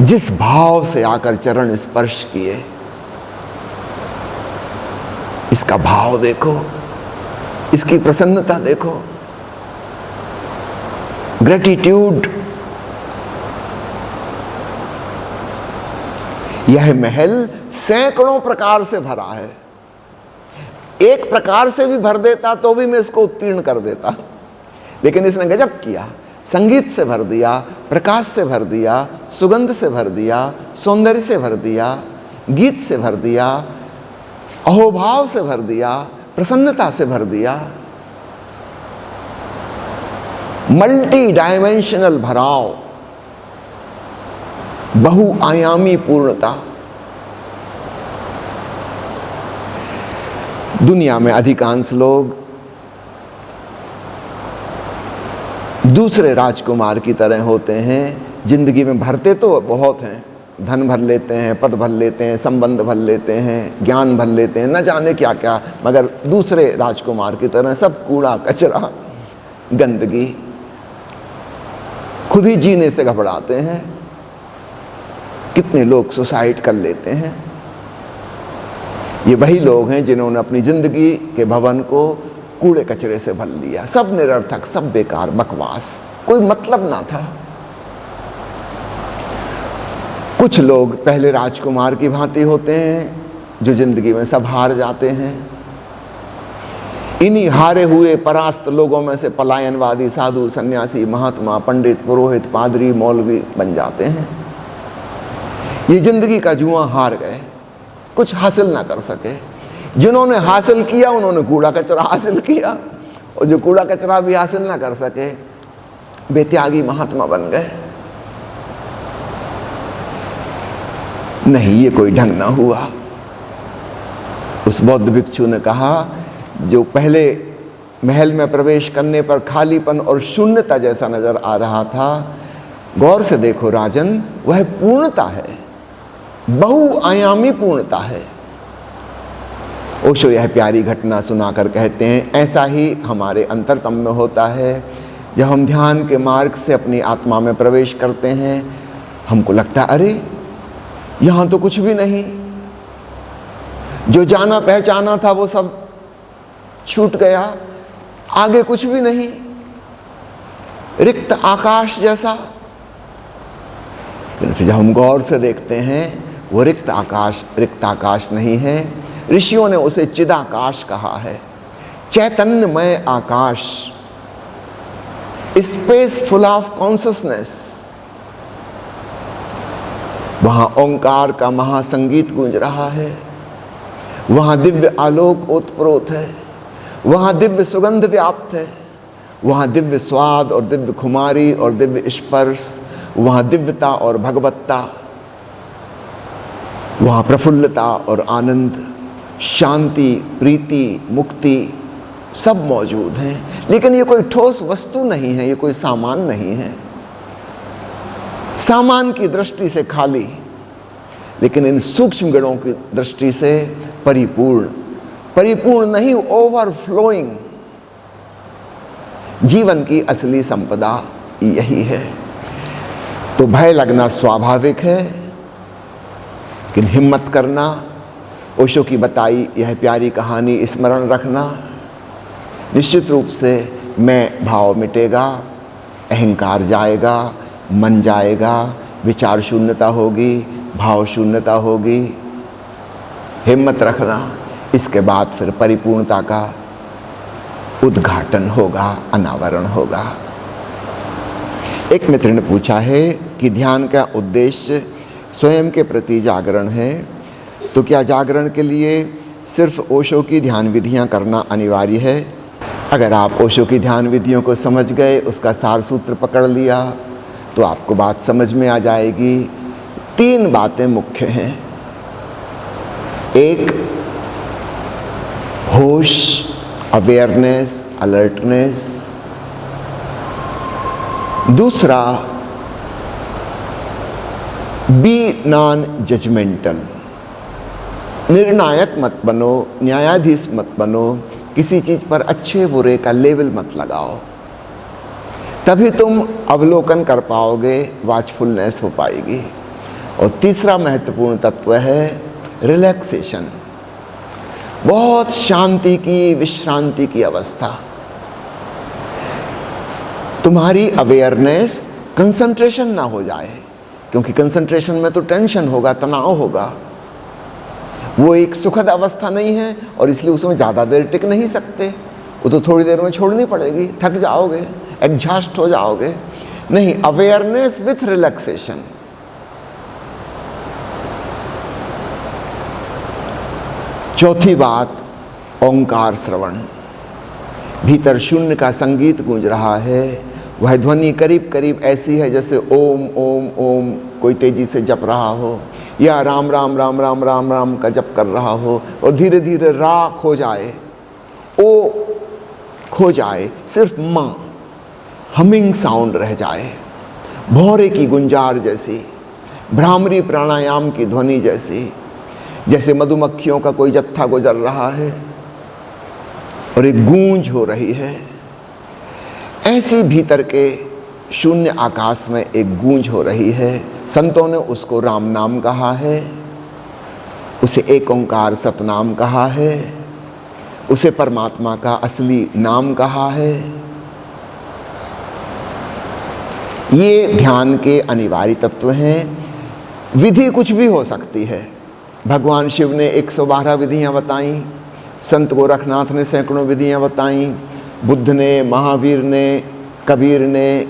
जिस भाव से आकर चरण स्पर्श किए, इसका भाव देखो, इसकी प्रसन्नता देखो, ग्रेटिट्यूड। यह महल सैकड़ों प्रकार से भरा है, एक प्रकार से भी भर देता तो भी मैं इसको उत्तीर्ण कर देता, लेकिन इसने गजब किया। संगीत से भर दिया, प्रकाश से भर दिया, सुगंध से भर दिया, सौंदर्य से भर दिया, गीत से भर दिया, अहोभाव से भर दिया, प्रसन्नता से भर दिया। मल्टी डायमेंशनल भराव, बहुआयामी पूर्णता। दुनिया में अधिकांश लोग दूसरे राजकुमार की तरह होते हैं, जिंदगी में भरते तो बहुत हैं, धन भर लेते हैं, पद भर लेते हैं, संबंध भर लेते हैं, ज्ञान भर लेते हैं, न जाने क्या क्या, मगर दूसरे राजकुमार की तरह सब कूड़ा कचरा गंदगी, खुद ही जीने से घबराते हैं। कितने लोग सुसाइड कर लेते हैं। ये वही लोग हैं जिन्होंने अपनी जिंदगी के भवन को कूड़े कचरे से भर लिया, सब निरर्थक, सब बेकार, बकवास, कोई मतलब ना था। कुछ लोग पहले राजकुमार की भांति होते हैं जो जिंदगी में सब हार जाते हैं। इन्हीं हारे हुए परास्त लोगों में से पलायनवादी, साधु, सन्यासी, महात्मा, पंडित, पुरोहित, पादरी, मौलवी बन जाते हैं। ये जिंदगी का जुआ हार गए, कुछ हासिल ना कर सके। जिन्होंने हासिल किया उन्होंने कूड़ा कचरा हासिल किया, और जो कूड़ा कचरा भी हासिल ना कर सके बेत्यागी महात्मा बन गए। नहीं, ये कोई ढंग ना हुआ। उस बौद्ध भिक्षु ने कहा, जो पहले महल में प्रवेश करने पर खालीपन और शून्यता जैसा नजर आ रहा था, गौर से देखो राजन, वह पूर्णता है, बहुआयामी पूर्णता है। ओशो यह प्यारी घटना सुनाकर कहते हैं, ऐसा ही हमारे अंतरतम में होता है। जब हम ध्यान के मार्ग से अपनी आत्मा में प्रवेश करते हैं, हमको लगता है अरे यहाँ तो कुछ भी नहीं, जो जाना पहचाना था वो सब छूट गया, आगे कुछ भी नहीं, रिक्त आकाश जैसा। फिर जब हम गौर से देखते हैं, वो रिक्त आकाश नहीं है। ऋषियों ने उसे चिदाकाश कहा है, चैतन्यमय आकाश, स्पेस फुल ऑफ कॉन्शसनेस। वहां ओंकार का महासंगीत गूंज रहा है, वहां दिव्य आलोक ओतप्रोत है, वहां दिव्य सुगंध व्याप्त है, वहां दिव्य स्वाद और दिव्य खुमारी और दिव्य स्पर्श, वहां दिव्यता और भगवत्ता, वहां प्रफुल्लता और आनंद, शांति, प्रीति, मुक्ति सब मौजूद हैं। लेकिन ये कोई ठोस वस्तु नहीं है, ये कोई सामान नहीं है, सामान की दृष्टि से खाली, लेकिन इन सूक्ष्म गणों की दृष्टि से परिपूर्ण। परिपूर्ण नहीं, ओवरफ्लोइंग। जीवन की असली संपदा यही है। तो भय लगना स्वाभाविक है, लेकिन हिम्मत करना, ओशो की बताई यह प्यारी कहानी स्मरण रखना, निश्चित रूप से मैं भाव मिटेगा, अहंकार जाएगा, मन जाएगा, विचार शून्यता होगी, भाव शून्यता होगी। हिम्मत रखना, इसके बाद फिर परिपूर्णता का उद्घाटन होगा, अनावरण होगा। एक मित्र ने पूछा है कि ध्यान का उद्देश्य स्वयं के प्रति जागरण है, तो क्या जागरण के लिए सिर्फ ओशो की ध्यान विधियां करना अनिवार्य है? अगर आप ओशो की ध्यान विधियों को समझ गए, उसका सार सूत्र पकड़ लिया, तो आपको बात समझ में आ जाएगी। 3 बातें मुख्य हैं। एक, होश, अवेयरनेस, अलर्टनेस। दूसरा, बी नॉन जजमेंटल, निर्णायक मत बनो, न्यायाधीश मत बनो, किसी चीज पर अच्छे बुरे का लेवल मत लगाओ, तभी तुम अवलोकन कर पाओगे, वाचफुलनेस हो पाएगी। और तीसरा महत्वपूर्ण तत्व है रिलैक्सेशन, बहुत शांति की, विश्रांति की अवस्था। तुम्हारी अवेयरनेस कंसंट्रेशन ना हो जाए, क्योंकि कंसंट्रेशन में तो टेंशन होगा, तनाव होगा। वो एक सुखद अवस्था नहीं है, और इसलिए उसमें ज़्यादा देर टिक नहीं सकते। वो तो थोड़ी देर में छोड़नी पड़ेगी, थक जाओगे, एग्जॉस्ट हो जाओगे। नहीं, अवेयरनेस विथ रिलैक्सेशन। चौथी बात, ओंकार श्रवण। भीतर शून्य का संगीत गूंज रहा है, वह ध्वनि करीब करीब ऐसी है जैसे ओम ओम ओम कोई तेजी से जप रहा हो, या राम राम राम राम राम राम का जप कर रहा हो, और धीरे धीरे रा खो जाए, ओ खो जाए, सिर्फ माँ हमिंग साउंड रह जाए, भौरे की गुंजार जैसी, भ्रामरी प्राणायाम की ध्वनि जैसी, जैसे मधुमक्खियों का कोई जत्था गुजर रहा है और एक गूंज हो रही है। ऐसी भीतर के शून्य आकाश में एक गूंज हो रही है। संतों ने उसको राम नाम कहा है, उसे एक ओंकार सतनाम कहा है, उसे परमात्मा का असली नाम कहा है। ये ध्यान के अनिवार्य तत्व हैं। विधि कुछ भी हो सकती है। भगवान शिव ने 112 विधियां बताई, संत गोरखनाथ ने सैकड़ों विधियां बताई, बुद्ध ने, महावीर ने, कबीर ने,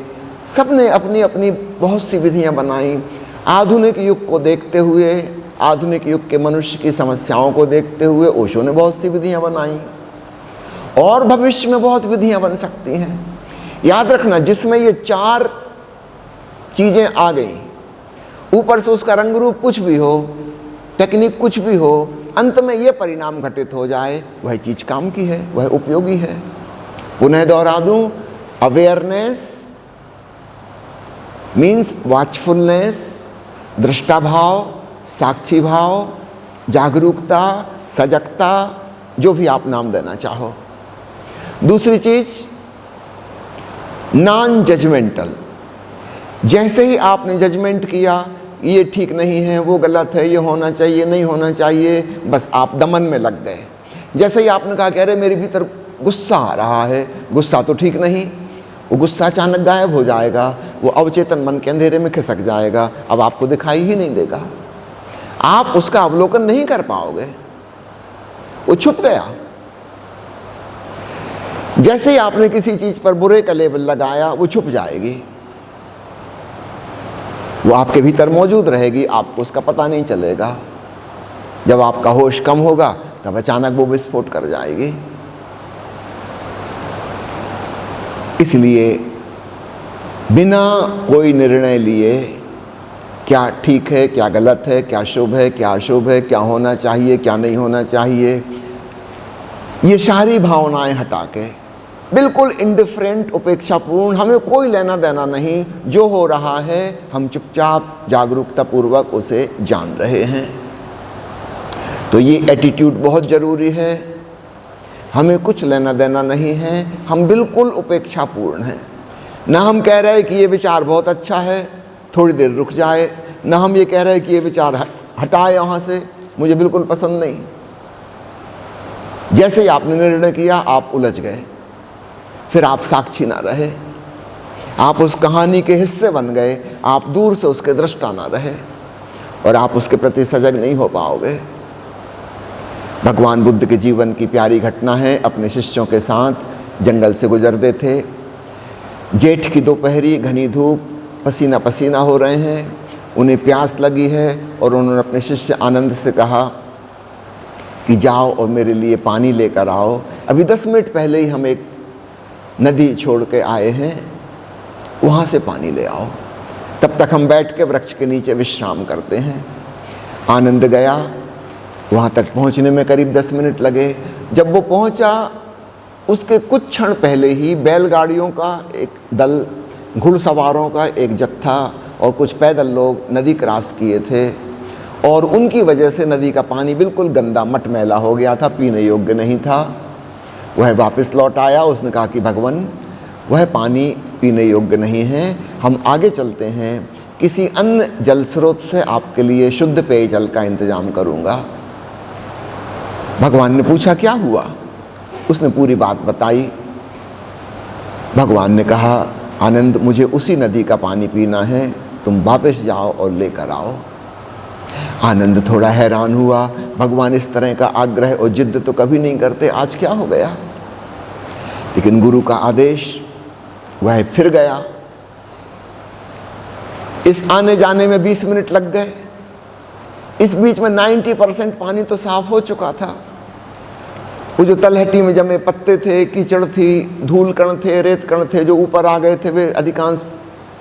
सब ने अपनी अपनी बहुत सी विधियां बनाई। आधुनिक युग को देखते हुए, आधुनिक युग के मनुष्य की समस्याओं को देखते हुए ओशो ने बहुत सी विधियां बनाई और भविष्य में बहुत विधियां बन सकती हैं। याद रखना, जिसमें ये 4 चीज़ें आ गई, ऊपर से उसका रंग रूप कुछ भी हो, टेक्निक कुछ भी हो, अंत में ये परिणाम घटित हो जाए, वह चीज़ काम की है, वह उपयोगी है। पुनः दोहरा दूं, अवेयरनेस मीन्स वॉचफुलनेस, दृष्टा भाव, साक्षी भाव, जागरूकता, सजगता, जो भी आप नाम देना चाहो। दूसरी चीज नॉन जजमेंटल, जैसे ही आपने जजमेंट किया ये ठीक नहीं है, वो गलत है, ये होना चाहिए, नहीं होना चाहिए, बस आप दमन में लग गए। जैसे ही आपने कहा, कह रहे मेरे भीतर गुस्सा आ रहा है, गुस्सा तो ठीक नहीं, वो गुस्सा अचानक गायब हो जाएगा, वो अवचेतन मन के अंधेरे में खिसक जाएगा, अब आपको दिखाई ही नहीं देगा, आप उसका अवलोकन नहीं कर पाओगे, वो छुप गया। जैसे ही आपने किसी चीज पर बुरे का लेबल लगाया, वो छुप जाएगी, वो आपके भीतर मौजूद रहेगी, आपको उसका पता नहीं चलेगा। जब आपका होश कम होगा तब अचानक वो विस्फोट कर जाएगी। इसलिए बिना कोई निर्णय लिए क्या ठीक है, क्या गलत है, क्या शुभ है, क्या अशुभ है, क्या होना चाहिए, क्या नहीं होना चाहिए, ये सारी भावनाएं हटा के बिल्कुल इंडिफरेंट, उपेक्षापूर्ण, हमें कोई लेना देना नहीं, जो हो रहा है हम चुपचाप जागरूकता पूर्वक उसे जान रहे हैं। तो ये एटीट्यूड बहुत ज़रूरी है। हमें कुछ लेना देना नहीं है, हम बिल्कुल उपेक्षापूर्ण हैं। ना हम कह रहे हैं कि ये विचार बहुत अच्छा है, थोड़ी देर रुक जाए, ना हम ये कह रहे हैं कि ये विचार हटाए यहाँ से, मुझे बिल्कुल पसंद नहीं। जैसे ही आपने निर्णय किया आप उलझ गए, फिर आप साक्षी ना रहे, आप उस कहानी के हिस्से बन गए, आप दूर से उसके दृष्टा ना रहे और आप उसके प्रति सजग नहीं हो पाओगे। भगवान बुद्ध के जीवन की प्यारी घटना है। अपने शिष्यों के साथ जंगल से गुजरते थे, जेठ की दोपहरी, घनी धूप, पसीना पसीना हो रहे हैं, उन्हें प्यास लगी है और उन्होंने अपने शिष्य आनंद से कहा कि जाओ और मेरे लिए पानी लेकर आओ। अभी 10 मिनट पहले ही हम एक नदी छोड़ के आए हैं, वहाँ से पानी ले आओ, तब तक हम बैठ के वृक्ष के नीचे विश्राम करते हैं। आनंद गया, वहाँ तक पहुँचने में करीब 10 मिनट लगे। जब वो पहुँचा, उसके कुछ क्षण पहले ही बैलगाड़ियों का एक दल, घुड़सवारों का एक जत्था और कुछ पैदल लोग नदी क्रॉस किए थे और उनकी वजह से नदी का पानी बिल्कुल गंदा मटमैला हो गया था, पीने योग्य नहीं था। वह वापस लौट आया, उसने कहा कि भगवान वह पानी पीने योग्य नहीं है, हम आगे चलते हैं, किसी अन्य जल स्रोत से आपके लिए शुद्ध पेयजल का इंतजाम करूँगा। भगवान ने पूछा क्या हुआ, उसने पूरी बात बताई। भगवान ने कहा आनंद, मुझे उसी नदी का पानी पीना है, तुम वापस जाओ और लेकर आओ। आनंद थोड़ा हैरान हुआ, भगवान इस तरह का आग्रह और जिद्द तो कभी नहीं करते, आज क्या हो गया। लेकिन गुरु का आदेश, वह फिर गया। इस आने जाने में 20 मिनट लग गए। इस बीच में 90% पानी तो साफ हो चुका था। वो जो तलहटी में जमे पत्ते थे, कीचड़ थी, धूल कण थे, रेत कण थे, जो ऊपर आ गए थे, वे अधिकांश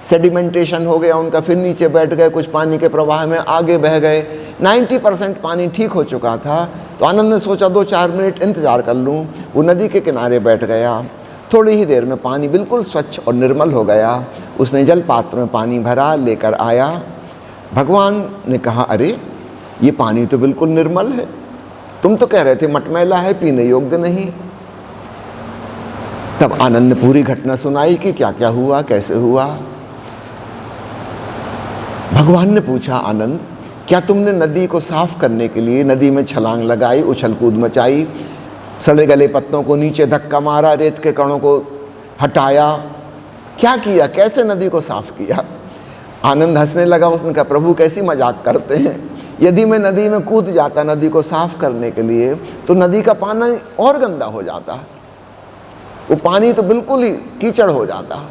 सेडिमेंटेशन हो गया उनका, फिर नीचे बैठ गए, कुछ पानी के प्रवाह में आगे बह गए। 90% पानी ठीक हो चुका था। तो आनंद ने सोचा 2-4 मिनट इंतज़ार कर लूँ। वो नदी के किनारे बैठ गया। थोड़ी ही देर में पानी बिल्कुल स्वच्छ और निर्मल हो गया। उसने जल पात्र में पानी भरा, लेकर आया। भगवान ने कहा अरे ये पानी तो बिल्कुल निर्मल है, तुम तो कह रहे थे मटमैला है, पीने योग्य नहीं। तब आनंद ने पूरी घटना सुनाई कि क्या क्या हुआ, कैसे हुआ। भगवान ने पूछा आनंद, क्या तुमने नदी को साफ करने के लिए नदी में छलांग लगाई, उछल कूद मचाई, सड़े गले पत्तों को नीचे धक्का मारा, रेत के कणों को हटाया, क्या किया, कैसे नदी को साफ किया। आनंद हंसने लगा। उसने कहा प्रभु कैसी मजाक करते हैं, यदि मैं नदी में कूद जाता नदी को साफ करने के लिए तो नदी का पानी और गंदा हो जाता, वो पानी तो बिल्कुल ही कीचड़ हो जाता।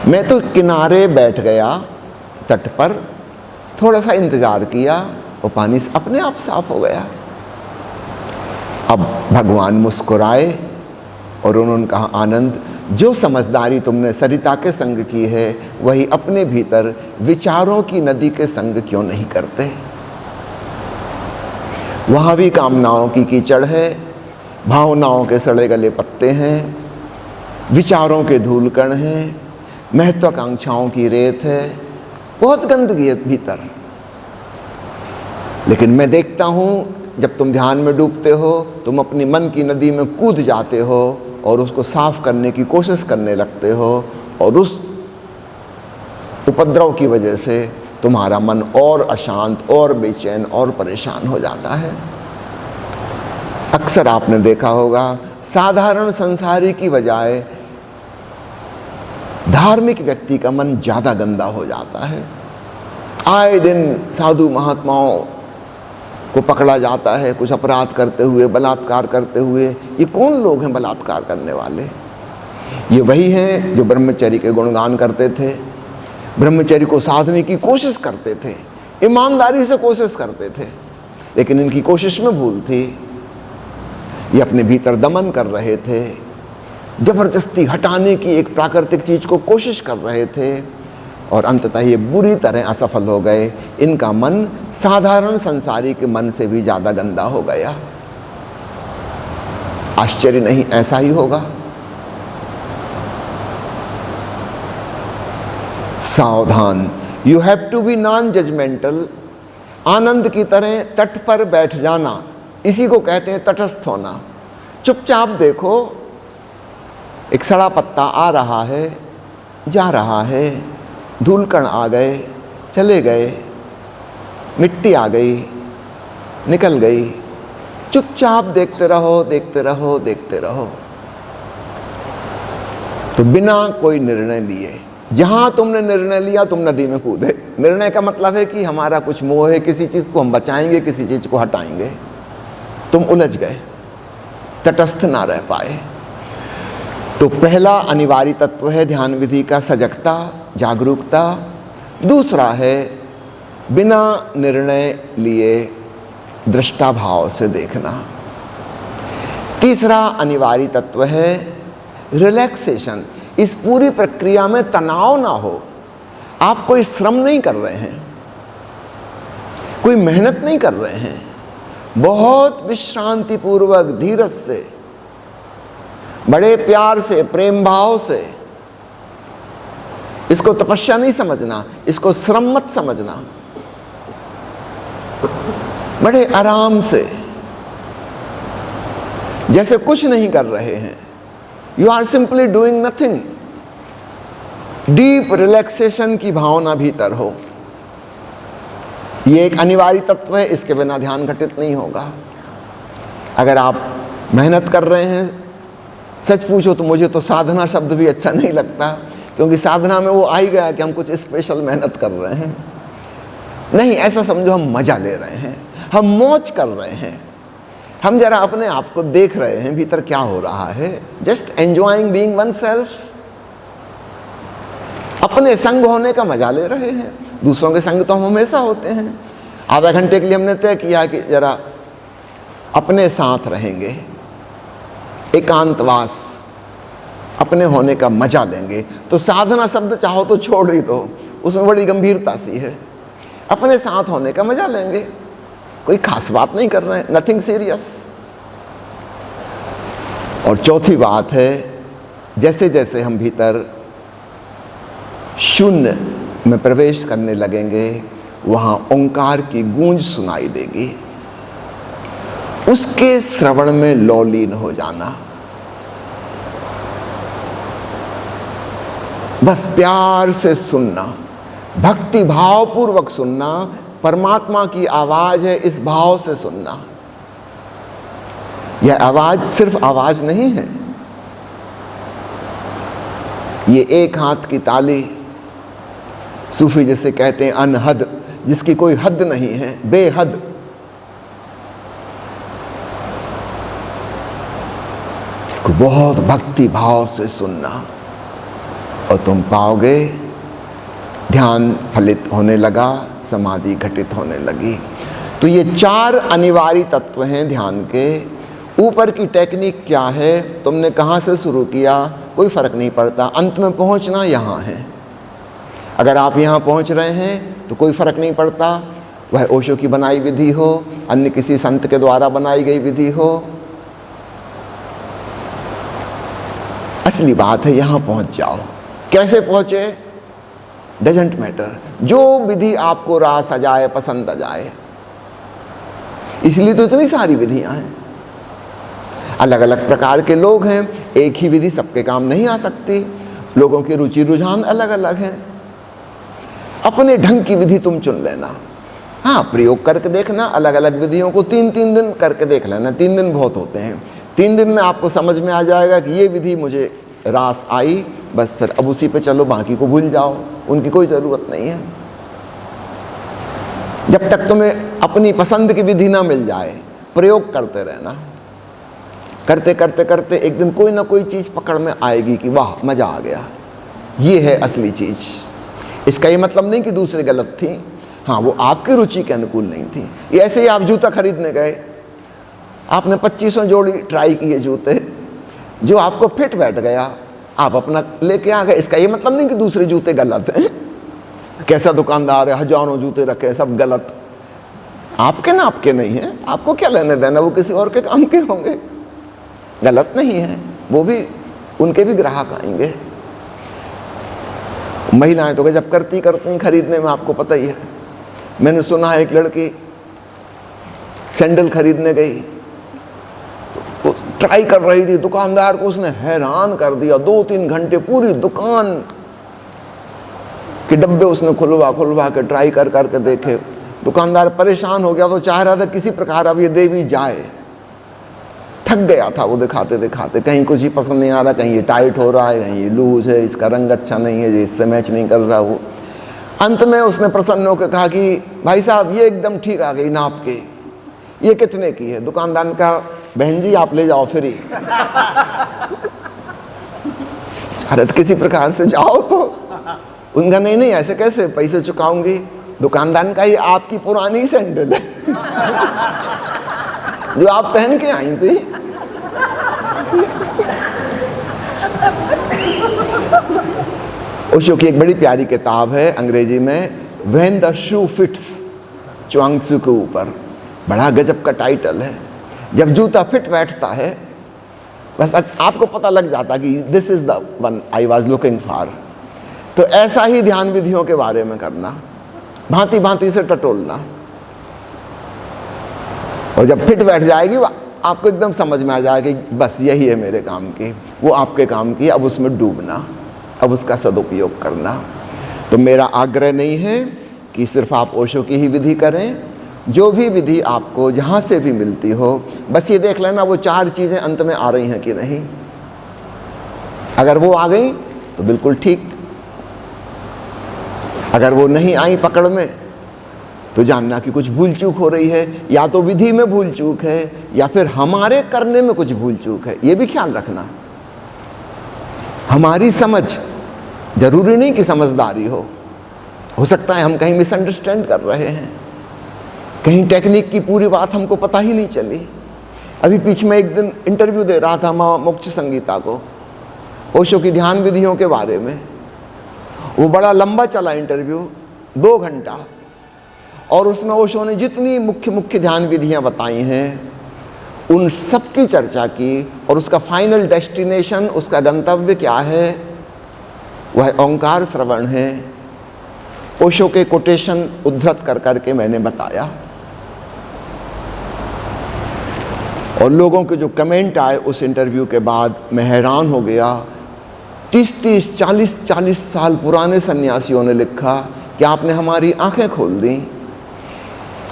मैं तो किनारे बैठ गया तट पर, थोड़ा सा इंतजार किया और पानी अपने आप साफ हो गया। अब भगवान मुस्कुराए और उन्होंने कहा, आनंद, जो समझदारी तुमने सरिता के संग की है वही अपने भीतर विचारों की नदी के संग क्यों नहीं करते। वहाँ भी कामनाओं की कीचड़ है, भावनाओं के सड़े गले पत्ते हैं, विचारों के धूलकण हैं, महत्वाकांक्षाओं की रेत है, बहुत गंदगी है भीतर। लेकिन मैं देखता हूँ जब तुम ध्यान में डूबते हो, तुम अपनी मन की नदी में कूद जाते हो और उसको साफ करने की कोशिश करने लगते हो, और उस उपद्रव की वजह से तुम्हारा मन और अशांत और बेचैन और परेशान हो जाता है। अक्सर आपने देखा होगा, साधारण संसारी की बजाय धार्मिक व्यक्ति का मन ज़्यादा गंदा हो जाता है। आए दिन साधु महात्माओं को पकड़ा जाता है कुछ अपराध करते हुए, बलात्कार करते हुए। ये कौन लोग हैं बलात्कार करने वाले? ये वही हैं जो ब्रह्मचर्य के गुणगान करते थे, ब्रह्मचर्य को साधने की कोशिश करते थे, ईमानदारी से कोशिश करते थे, लेकिन इनकी कोशिश में भूल थी। ये अपने भीतर दमन कर रहे थे, जबरदस्ती हटाने की एक प्राकृतिक चीज को कोशिश कर रहे थे, और अंततः ये बुरी तरह असफल हो गए। इनका मन साधारण संसारी के मन से भी ज्यादा गंदा हो गया। आश्चर्य नहीं, ऐसा ही होगा। सावधान, you have to be non judgmental. आनंद की तरह तट पर बैठ जाना, इसी को कहते हैं तटस्थ होना। चुपचाप देखो, एक सड़ा पत्ता आ रहा है, जा रहा है, धूलकण आ गए, चले गए, मिट्टी आ गई, निकल गई। चुपचाप देखते रहो, देखते रहो, देखते रहो। तो बिना कोई निर्णय लिए, जहां तुमने निर्णय लिया तुम नदी में कूदे। निर्णय का मतलब है कि हमारा कुछ मोह है, किसी चीज को हम बचाएंगे, किसी चीज को हटाएंगे। तुम उलझ गए, तटस्थ ना रह पाए। तो पहला अनिवार्य तत्व है ध्यान विधि का सजगता, जागरूकता। दूसरा है बिना निर्णय लिए दृष्टा भाव से देखना। तीसरा अनिवार्य तत्व है रिलैक्सेशन। इस पूरी प्रक्रिया में तनाव ना हो। आप कोई श्रम नहीं कर रहे हैं, कोई मेहनत नहीं कर रहे हैं, बहुत विश्रांति पूर्वक, धीरज से, बड़े प्यार से, प्रेम भाव से। इसको तपस्या नहीं समझना, इसको श्रम मत समझना। बड़े आराम से, जैसे कुछ नहीं कर रहे हैं। You are simply doing nothing. Deep relaxation की भावना भीतर हो, ये एक अनिवार्य तत्व है। इसके बिना ध्यान घटित नहीं होगा। अगर आप मेहनत कर रहे हैं, सच पूछो तो मुझे तो साधना शब्द भी अच्छा नहीं लगता, क्योंकि साधना में वो आ ही गया कि हम कुछ स्पेशल मेहनत कर रहे हैं। नहीं, ऐसा समझो हम मजा ले रहे हैं, हम मौज कर रहे हैं, हम जरा अपने आप को देख रहे हैं भीतर क्या हो रहा है। Just enjoying being one self. अपने संग होने का मजा ले रहे हैं। दूसरों के संग तो हम हमेशा होते हैं। आधा घंटे के लिए हमने तय किया कि जरा अपने साथ रहेंगे, एकांतवास, अपने होने का मजा लेंगे। तो साधना शब्द चाहो तो छोड़ ही दो, उसमें बड़ी गंभीरता सी है। अपने साथ होने का मजा लेंगे, कोई खास बात नहीं कर रहे हैं, नथिंग सीरियस। और चौथी बात है, जैसे जैसे हम भीतर शून्य में प्रवेश करने लगेंगे, वहां ओंकार की गूंज सुनाई देगी। उसके श्रवण में लौलीन हो जाना, बस प्यार से सुनना, भक्ति भाव पूर्वक सुनना। परमात्मा की आवाज है, इस भाव से सुनना। यह आवाज सिर्फ आवाज नहीं है, ये एक हाथ की ताली, सूफी जैसे कहते हैं अनहद, जिसकी कोई हद नहीं है, बेहद। इसको बहुत भक्ति भाव से सुनना, और तुम पाओगे ध्यान फलित होने लगा, समाधि घटित होने लगी। तो ये 4 अनिवार्य तत्व हैं ध्यान के। ऊपर की टेक्निक क्या है, तुमने कहाँ से शुरू किया, कोई फ़र्क नहीं पड़ता, अंत में पहुँचना यहाँ है। अगर आप यहाँ पहुँच रहे हैं तो कोई फ़र्क नहीं पड़ता, वह ओशो की बनाई विधि हो, अन्य किसी संत के द्वारा बनाई गई विधि हो, असली बात है यहाँ पहुँच जाओ। कैसे पहुँचे डजेंट मैटर, जो विधि आपको रास आ जाए, पसंद आ जाए। इसलिए तो इतनी सारी विधियाँ हैं, अलग अलग प्रकार के लोग हैं, एक ही विधि सबके काम नहीं आ सकती, लोगों की रुचि रुझान अलग अलग हैं। अपने ढंग की विधि तुम चुन लेना। हाँ, प्रयोग करके देखना, अलग अलग विधियों को 3-3 दिन करके देख लेना। 3 दिन बहुत होते हैं, 3 दिन में आपको समझ में आ जाएगा कि ये विधि मुझे रास आई, बस फिर अब उसी पे चलो, बाकी को भूल जाओ, उनकी कोई ज़रूरत नहीं है। जब तक तुम्हें अपनी पसंद की विधि ना मिल जाए, प्रयोग करते रहना। करते करते करते एक दिन कोई ना कोई चीज़ पकड़ में आएगी कि वाह मज़ा आ गया, ये है असली चीज़। इसका ये मतलब नहीं कि दूसरे गलत थी, हाँ वो आपकी रुचि के अनुकूल नहीं थी। ये ऐसे ही आप जूता खरीदने गए, आपने 2500 जोड़ी ट्राई किए जूते, जो आपको फिट बैठ गया, आप अपना लेके आ गए। इसका ये मतलब नहीं कि दूसरे जूते गलत हैं। कैसा दुकानदार है, हजारों जूते रखे, सब गलत, आपके ना आपके नहीं हैं, आपको क्या लेने देना, वो किसी और के काम के होंगे, गलत नहीं है, वो भी उनके भी ग्राहक आएंगे। महिलाएं तो गजब करती हैं खरीदने में, आपको पता ही है। मैंने सुना है एक लड़की सैंडल खरीदने गई तो ट्राई कर रही थी, दुकानदार को उसने हैरान कर दिया। 2-3 घंटे पूरी दुकान के डब्बे उसने खुलवा के ट्राई कर करके देखे। दुकानदार परेशान हो गया, तो चाह रहा था किसी प्रकार अब ये दे भी जाए। थक गया था वो दिखाते दिखाते, कहीं कुछ ही पसंद नहीं आ रहा, कहीं ये टाइट हो रहा है, कहीं ये लूज है, इसका रंग अच्छा नहीं है, ये इससे मैच नहीं कर रहा। वो अंत में उसने प्रसन्न होकर कहा कि भाई साहब ये एकदम ठीक आ गई नाप के, ये कितने की है? दुकानदार ने कहा बहन जी आप ले जाओ फ्री। अरे किसी प्रकार से जाओ तो। उनका नहीं ऐसे कैसे, पैसे चुकाऊंगी। दुकानदार ने कहा ये आपकी पुरानी सैंडल है जो आप पहन के आई थी। ओशो की एक बड़ी प्यारी किताब है अंग्रेजी में, when the shoe fits, Chwang Tzu के ऊपर। बड़ा गजब का टाइटल है। जब जूता फिट बैठता है, बस आपको पता लग जाता कि this is the one I was looking for. तो ऐसा ही ध्यान विधियों के बारे में करना, भांति भांति से टटोलना, और जब फिट बैठ जाएगी आपको एकदम समझ में आ जाएगा कि बस यही है मेरे काम की, वो आपके काम की। अब उसमें डूबना, अब उसका सदुपयोग करना। तो मेरा आग्रह नहीं है कि सिर्फ आप ओशो की ही विधि करें, जो भी विधि आपको जहाँ से भी मिलती हो, बस ये देख लेना वो 4 चीज़ें अंत में आ रही हैं कि नहीं। अगर वो आ गई तो बिल्कुल ठीक, अगर वो नहीं आई पकड़ में तो जानना कि कुछ भूल चूक हो रही है, या तो विधि में भूल चूक है या फिर हमारे करने में कुछ भूल चूक है। ये भी ख्याल रखना, हमारी समझ जरूरी नहीं कि समझदारी हो सकता है हम कहीं मिसअंडरस्टैंड कर रहे हैं, कहीं टेक्निक की पूरी बात हमको पता ही नहीं चली। अभी पीछे में एक दिन इंटरव्यू दे रहा था माँ मोक्ष संगीता को, ओशो की ध्यान विधियों के बारे में। वो बड़ा लंबा चला इंटरव्यू, 2 घंटा, और उसमें ओशो ने जितनी मुख्य मुख्य ध्यान विधियाँ बताई हैं उन सब की चर्चा की, और उसका फाइनल डेस्टिनेशन, उसका गंतव्य क्या है, वह ओंकार श्रवण है। ओशो के कोटेशन उद्धृत कर करके मैंने बताया, और लोगों के जो कमेंट आए उस इंटरव्यू के बाद मैं हैरान हो गया। 30-30, 40-40 साल पुराने सन्यासियों ने लिखा कि आपने हमारी आंखें खोल दी।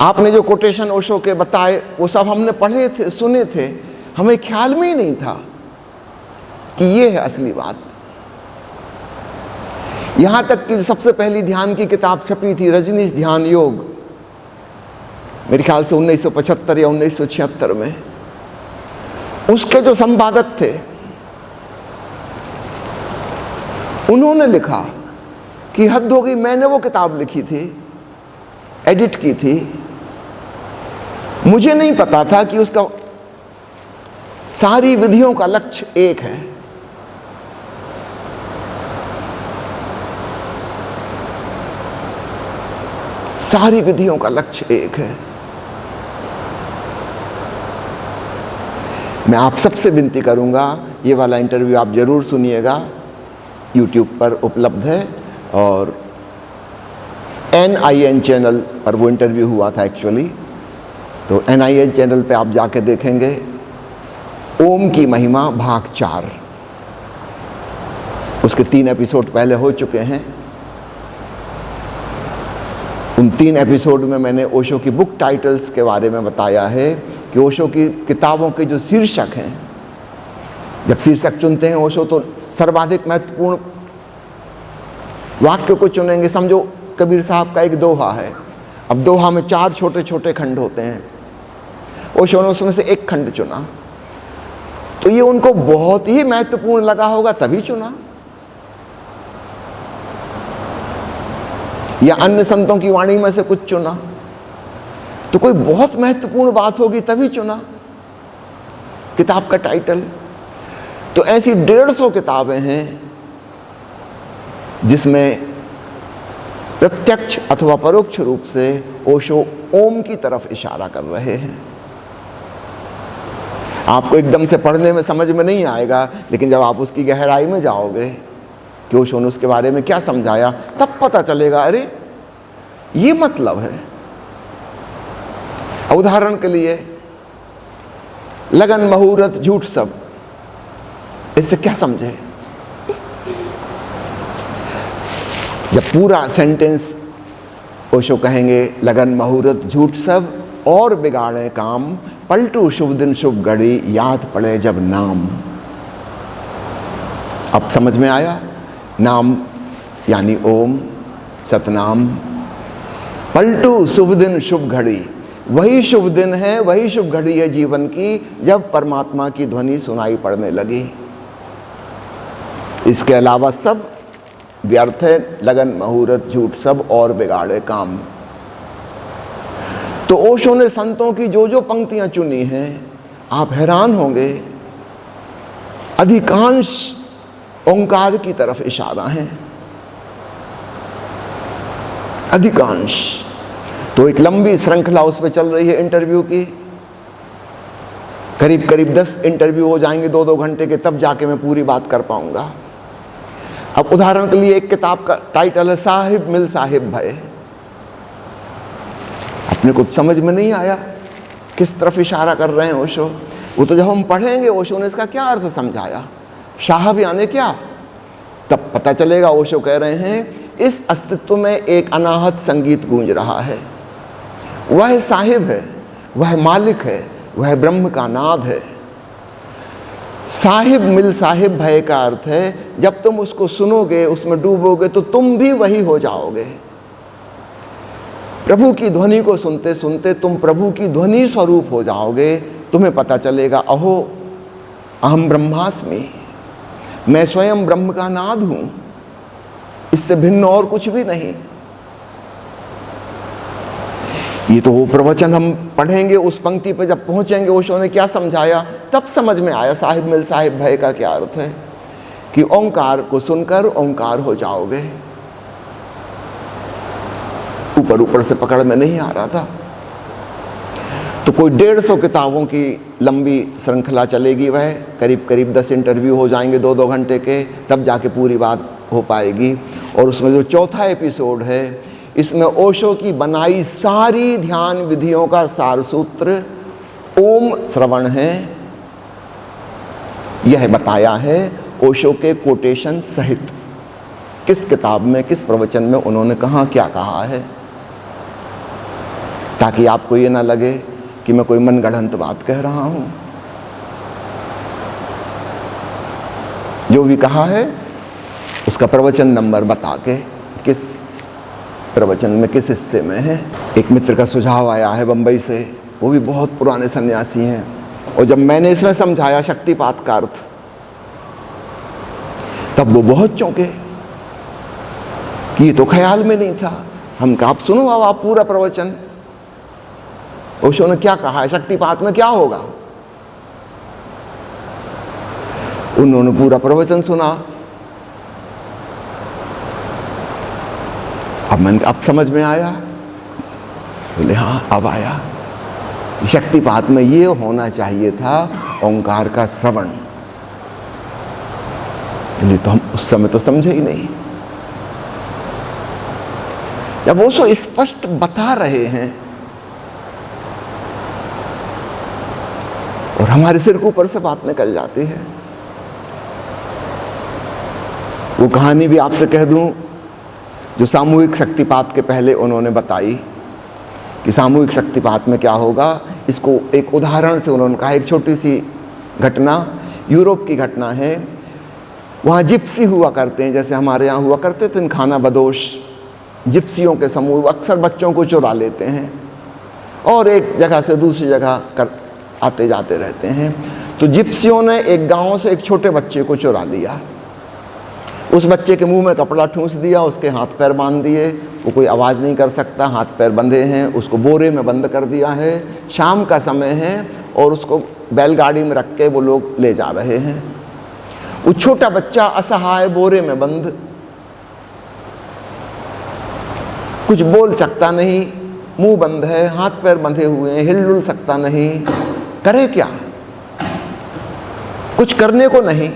आपने जो कोटेशन ओशो के बताए वो सब हमने पढ़े थे, सुने थे, हमें ख्याल में ही नहीं था कि ये है असली बात। यहाँ तक कि सबसे पहली ध्यान की किताब छपी थी, रजनीश ध्यान योग, मेरे ख्याल से 1975 या 1976 में, उसके जो संपादक थे उन्होंने लिखा कि हद हो गई, मैंने वो किताब लिखी थी, एडिट की थी, मुझे नहीं पता था कि उसका सारी विधियों का लक्ष्य एक है। सारी विधियों का लक्ष्य एक है। मैं आप सबसे विनती करूंगा, ये वाला इंटरव्यू आप जरूर सुनिएगा, YouTube पर उपलब्ध है, और NIN चैनल पर वो इंटरव्यू हुआ था एक्चुअली। तो NIN चैनल पे आप जाके देखेंगे, ओम की महिमा भाग 4, उसके 3 एपिसोड पहले हो चुके हैं। उन 3 एपिसोड में मैंने ओशो की बुक टाइटल्स के बारे में बताया है कि ओशो की किताबों के जो शीर्षक हैं, जब शीर्षक चुनते हैं ओशो तो सर्वाधिक महत्वपूर्ण वाक्य को चुनेंगे। समझो कबीर साहब का एक दोहा है, अब दोहा में 4 छोटे छोटे खंड होते हैं, ओशो ने उसमें से एक खंड चुना, तो ये उनको बहुत ही महत्वपूर्ण लगा होगा तभी चुना, या अन्य संतों की वाणी में से कुछ चुना, तो कोई बहुत महत्वपूर्ण बात होगी तभी चुना किताब का टाइटल। तो ऐसी 150 किताबें हैं जिसमें प्रत्यक्ष अथवा परोक्ष रूप से ओशो ओम की तरफ इशारा कर रहे हैं। आपको एकदम से पढ़ने में समझ में नहीं आएगा, लेकिन जब आप उसकी गहराई में जाओगे कि ओशो ने उसके बारे में क्या समझाया, तब पता चलेगा, अरे ये मतलब है। उदाहरण के लिए लगन मुहूर्त झूठ सब, इससे क्या समझे? जब पूरा सेंटेंस ओशो कहेंगे लगन मुहूर्त झूठ सब और बिगाड़े काम, पलटू शुभ दिन शुभ घड़ी, याद पड़े जब नाम। अब समझ में आया? नाम यानी ओम, सतनाम। पलटू शुभ दिन शुभ घड़ी, वही शुभ दिन है, वही शुभ घड़ी है जीवन की जब परमात्मा की ध्वनि सुनाई पड़ने लगी। इसके अलावा सब व्यर्थ है, लगन मुहूर्त झूठ सब और बिगाड़े काम। तो ओशो ने संतों की जो जो पंक्तियां चुनी हैं, आप हैरान होंगे, अधिकांश ओंकार की तरफ इशारा है, अधिकांश। तो एक लंबी श्रृंखला उस पर चल रही है इंटरव्यू की, करीब करीब 10 इंटरव्यू हो जाएंगे 2-2 घंटे के, तब जाके मैं पूरी बात कर पाऊंगा। अब उदाहरण के लिए एक किताब का टाइटल है साहिब मिल साहिब भय। अपने कुछ समझ में नहीं आया किस तरफ इशारा कर रहे हैं ओशो, वो तो जब हम पढ़ेंगे ओशो ने इसका क्या अर्थ समझाया, साहब यानी क्या, तब पता चलेगा। ओशो कह रहे हैं इस अस्तित्व में एक अनाहत संगीत गूंज रहा है, वह साहिब है, वह मालिक है, वह ब्रह्म का नाद है। साहिब मिल साहिब भय का अर्थ है जब तुम उसको सुनोगे, उसमें डूबोगे, तो तुम भी वही हो जाओगे। प्रभु की ध्वनि को सुनते सुनते तुम प्रभु की ध्वनि स्वरूप हो जाओगे। तुम्हें पता चलेगा, अहो अहम ब्रह्मास्मि, मैं स्वयं ब्रह्म का नाद हूं, इससे भिन्न और कुछ भी नहीं। ये तो वो प्रवचन हम पढ़ेंगे, उस पंक्ति पे जब पहुंचेंगे ओशो ने क्या समझाया, तब समझ में आया साहिब मिल साहिब भय का क्या अर्थ है, कि ओंकार को सुनकर ओंकार हो जाओगे। ऊपर ऊपर से पकड़ में नहीं आ रहा था। तो कोई 150 किताबों की लंबी श्रृंखला चलेगी, वह करीब करीब 10 इंटरव्यू हो जाएंगे 2-2 घंटे के, तब जाके पूरी बात हो पाएगी। और उसमें जो 4था एपिसोड है, इसमें ओशो की बनाई सारी ध्यान विधियों का सार सूत्र ओम श्रवण है। यह बताया है ओशो के कोटेशन सहित, किस किताब में, किस प्रवचन में उन्होंने कहाँ क्या कहा है, ताकि आपको ये ना लगे कि मैं कोई मनगढ़ंत बात कह रहा हूं। जो भी कहा है उसका प्रवचन नंबर बता के, किस प्रवचन में किस हिस्से में है। एक मित्र का सुझाव आया है बंबई से, वो भी बहुत पुराने सन्यासी हैं, और जब मैंने इसमें समझाया शक्तिपात का अर्थ, तब वो बहुत चौंके ये तो ख्याल में नहीं था। हम कहा आप सुनो अब आप पूरा प्रवचन। ओशो ने क्या कहा है, शक्तिपात में क्या होगा। उन्होंने पूरा प्रवचन सुना। अब समझ में आया। बोले हाँ अब आया। शक्तिपात में ये होना चाहिए था ओंकार का श्रवण, नहीं तो हम उस समय तो समझे ही नहीं। जब वो सो स्पष्ट बता रहे हैं और हमारे सिर के ऊपर से बात निकल जाती है। वो कहानी भी आपसे कह दूं जो सामूहिक शक्तिपात के पहले उन्होंने बताई कि सामूहिक शक्तिपात में क्या होगा। इसको एक उदाहरण से उन्होंने कहा। एक छोटी सी घटना, यूरोप की घटना है। वहाँ जिप्सी हुआ करते हैं, जैसे हमारे यहाँ हुआ करते थे खाना बदोश। जिप्सियों के समूह अक्सर बच्चों को चुरा लेते हैं और एक जगह से दूसरी जगह कर आते जाते रहते हैं। तो जिप्सियों ने एक गांव से एक छोटे बच्चे को चुरा लिया। उस बच्चे के मुंह में कपड़ा ठूंस दिया, उसके हाथ पैर बांध दिए। वो कोई आवाज़ नहीं कर सकता, हाथ पैर बंधे हैं। उसको बोरे में बंद कर दिया है। शाम का समय है और उसको बैलगाड़ी में रख के वो लोग ले जा रहे हैं। वो छोटा बच्चा असहाय बोरे में बंद, कुछ बोल सकता नहीं, मुंह बंद है, हाथ पैर बंधे हुए हैं, हिल-डुल सकता नहीं। करे क्या? कुछ करने को नहीं।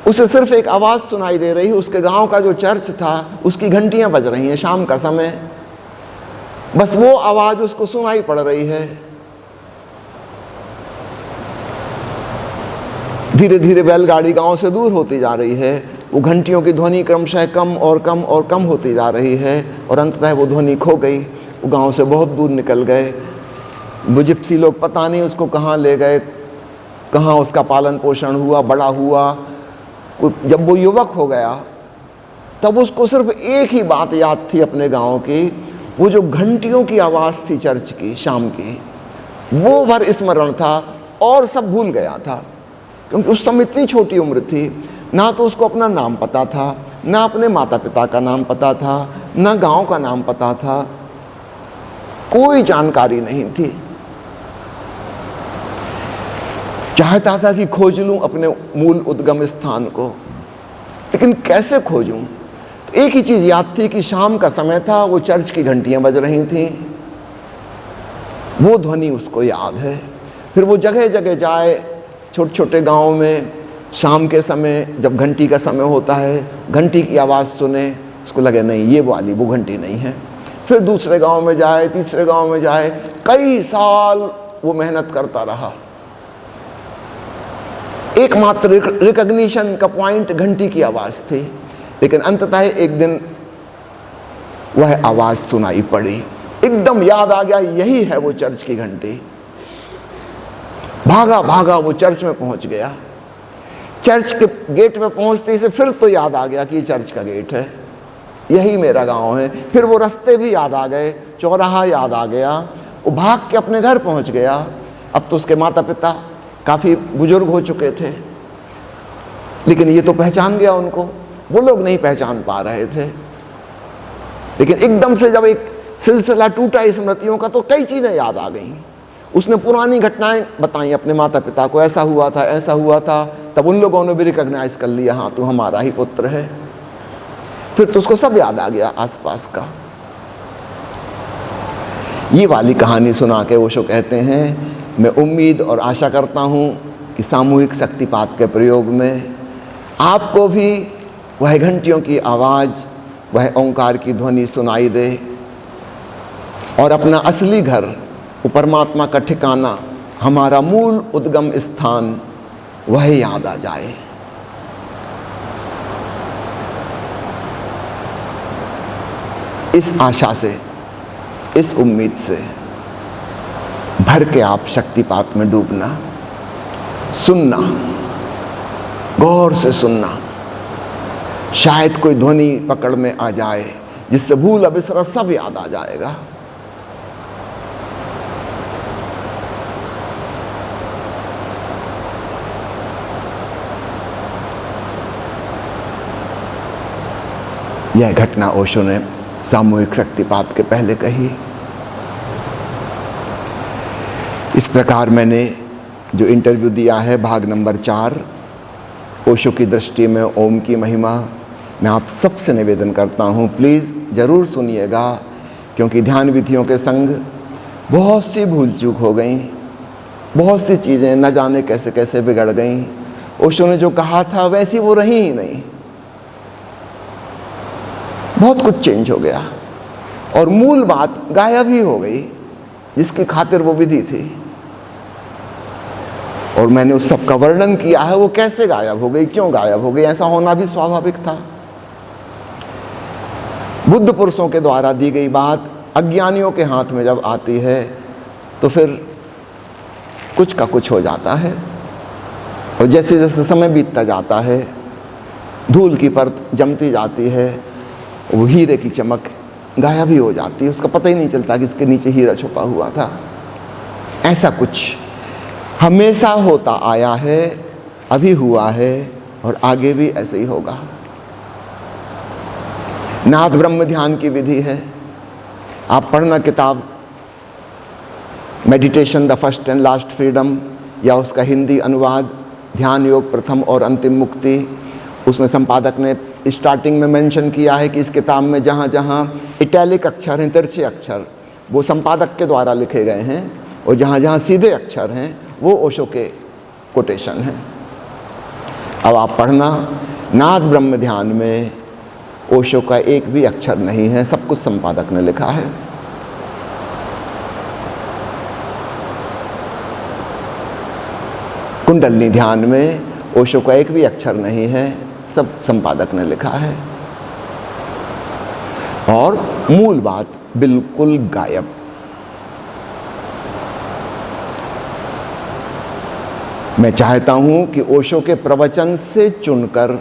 उसे सिर्फ एक आवाज़ सुनाई दे रही है। उसके गांव का जो चर्च था उसकी घंटियां बज रही हैं शाम का समय। बस वो आवाज़ उसको सुनाई पड़ रही है। धीरे धीरे बैलगाड़ी गांव से दूर होती जा रही है। वो घंटियों की ध्वनि क्रमशः कम और कम और कम होती जा रही है और अंततः वो ध्वनि खो गई। वो गांव से बहुत दूर निकल गए। वो जिप्सी लोग पता नहीं उसको कहाँ ले गए, कहाँ उसका पालन पोषण हुआ, बड़ा हुआ। जब वो युवक हो गया तब उसको सिर्फ एक ही बात याद थी अपने गांव की, वो जो घंटियों की आवाज़ थी चर्च की शाम की, वो भर स्मरण था और सब भूल गया था। क्योंकि उस समय इतनी छोटी उम्र थी, ना तो उसको अपना नाम पता था, ना अपने माता पिता का नाम पता था, ना गांव का नाम पता था, कोई जानकारी नहीं थी। चाहता था कि खोज लूं अपने मूल उद्गम स्थान को, लेकिन कैसे खोजूं। एक ही चीज़ याद थी कि शाम का समय था, वो चर्च की घंटियां बज रही थीं, वो ध्वनि उसको याद है। फिर वो जगह जगह जाए, छोटे छोटे गाँव में शाम के समय जब घंटी का समय होता है, घंटी की आवाज़ सुने, उसको लगे नहीं ये वाली वो घंटी नहीं है। फिर दूसरे गांव में जाए, तीसरे गांव में जाए, कई साल वो मेहनत करता रहा। एकमात्र रिकॉग्निशन का पॉइंट घंटी की आवाज़ थी। लेकिन अंततः एक दिन वह आवाज़ सुनाई पड़ी, एकदम याद आ गया यही है वो चर्च की घंटी। भागा भागा वो चर्च में पहुंच गया। चर्च के गेट में पहुंचते से फिर तो याद आ गया कि ये चर्च का गेट है, यही मेरा गांव है। फिर वो रास्ते भी याद आ गए, चौराहा याद आ गया। वो भाग के अपने घर पहुंच गया। अब तो उसके माता पिता काफ़ी बुजुर्ग हो चुके थे, लेकिन ये तो पहचान गया उनको, वो लोग नहीं पहचान पा रहे थे। लेकिन एकदम से जब एक सिलसिला टूटा स्मृतियों का, तो कई चीज़ें याद आ गईं। उसने पुरानी घटनाएं बताई अपने माता पिता को, ऐसा हुआ था, ऐसा हुआ था। तब उन लोगों ने भी रिकॉग्नाइज कर लिया, हाँ तू हमारा ही पुत्र है। फिर तो उसको सब याद आ गया आसपास का। ये वाली कहानी सुना के ओशो कहते हैं, मैं उम्मीद और आशा करता हूँ कि सामूहिक शक्तिपात के प्रयोग में आपको भी वह घंटियों की आवाज़, वह ओंकार की ध्वनि सुनाई दे और अपना असली घर, वो परमात्मा का ठिकाना, हमारा मूल उद्गम स्थान, वह याद आ जाए। इस आशा से, इस उम्मीद से भर के आप शक्तिपात में डूबना, सुनना, गौर से सुनना। शायद कोई ध्वनि पकड़ में आ जाए जिससे भूल अबिसरा सब याद आ जाएगा। यह घटना ओशो ने सामूहिक शक्तिपात के पहले कही। इस प्रकार मैंने जो इंटरव्यू दिया है भाग नंबर 4, ओशो की दृष्टि में ओम की महिमा, मैं आप सबसे निवेदन करता हूँ प्लीज़ ज़रूर सुनिएगा, क्योंकि ध्यान विधियों के संग बहुत सी भूल चूक हो गई, बहुत सी चीज़ें न जाने कैसे कैसे बिगड़ गईं। ओशो ने जो कहा था वैसी वो रही ही नहीं, बहुत कुछ चेंज हो गया और मूल बात गायब ही हो गई जिसकी खातिर वो विधि थी। और मैंने उस सब का वर्णन किया है, वो कैसे गायब हो गई, क्यों गायब हो गई, ऐसा होना भी स्वाभाविक था। बुद्ध पुरुषों के द्वारा दी गई बात अज्ञानियों के हाथ में जब आती है तो फिर कुछ का कुछ हो जाता है, और जैसे जैसे समय बीतता जाता है धूल की परत जमती जाती है, वो हीरे की चमक गायब ही हो जाती है, उसका पता ही नहीं चलता कि इसके नीचे हीरा छुपा हुआ था। ऐसा कुछ हमेशा होता आया है, अभी हुआ है और आगे भी ऐसे ही होगा। नाद ब्रह्म ध्यान की विधि है, आप पढ़ना किताब meditation the first and last freedom, या उसका हिंदी अनुवाद ध्यान योग प्रथम और अंतिम मुक्ति। उसमें संपादक ने स्टार्टिंग में मेंशन किया है कि इस किताब में जहाँ जहाँ इटैलिक अक्षर हैं, तिरछे अक्षर, वो संपादक के द्वारा लिखे गए हैं, और जहाँ जहाँ सीधे अक्षर हैं वो ओशो के कोटेशन हैं। अब आप पढ़ना, नाद ब्रह्म ध्यान में ओशो का एक भी अक्षर नहीं है, सब कुछ संपादक ने लिखा है। कुंडलिनी ध्यान में ओशो का एक भी अक्षर नहीं है, सब संपादक ने लिखा है। और मूल बात बिल्कुल गायब। मैं चाहता हूं कि ओशो के प्रवचन से चुनकर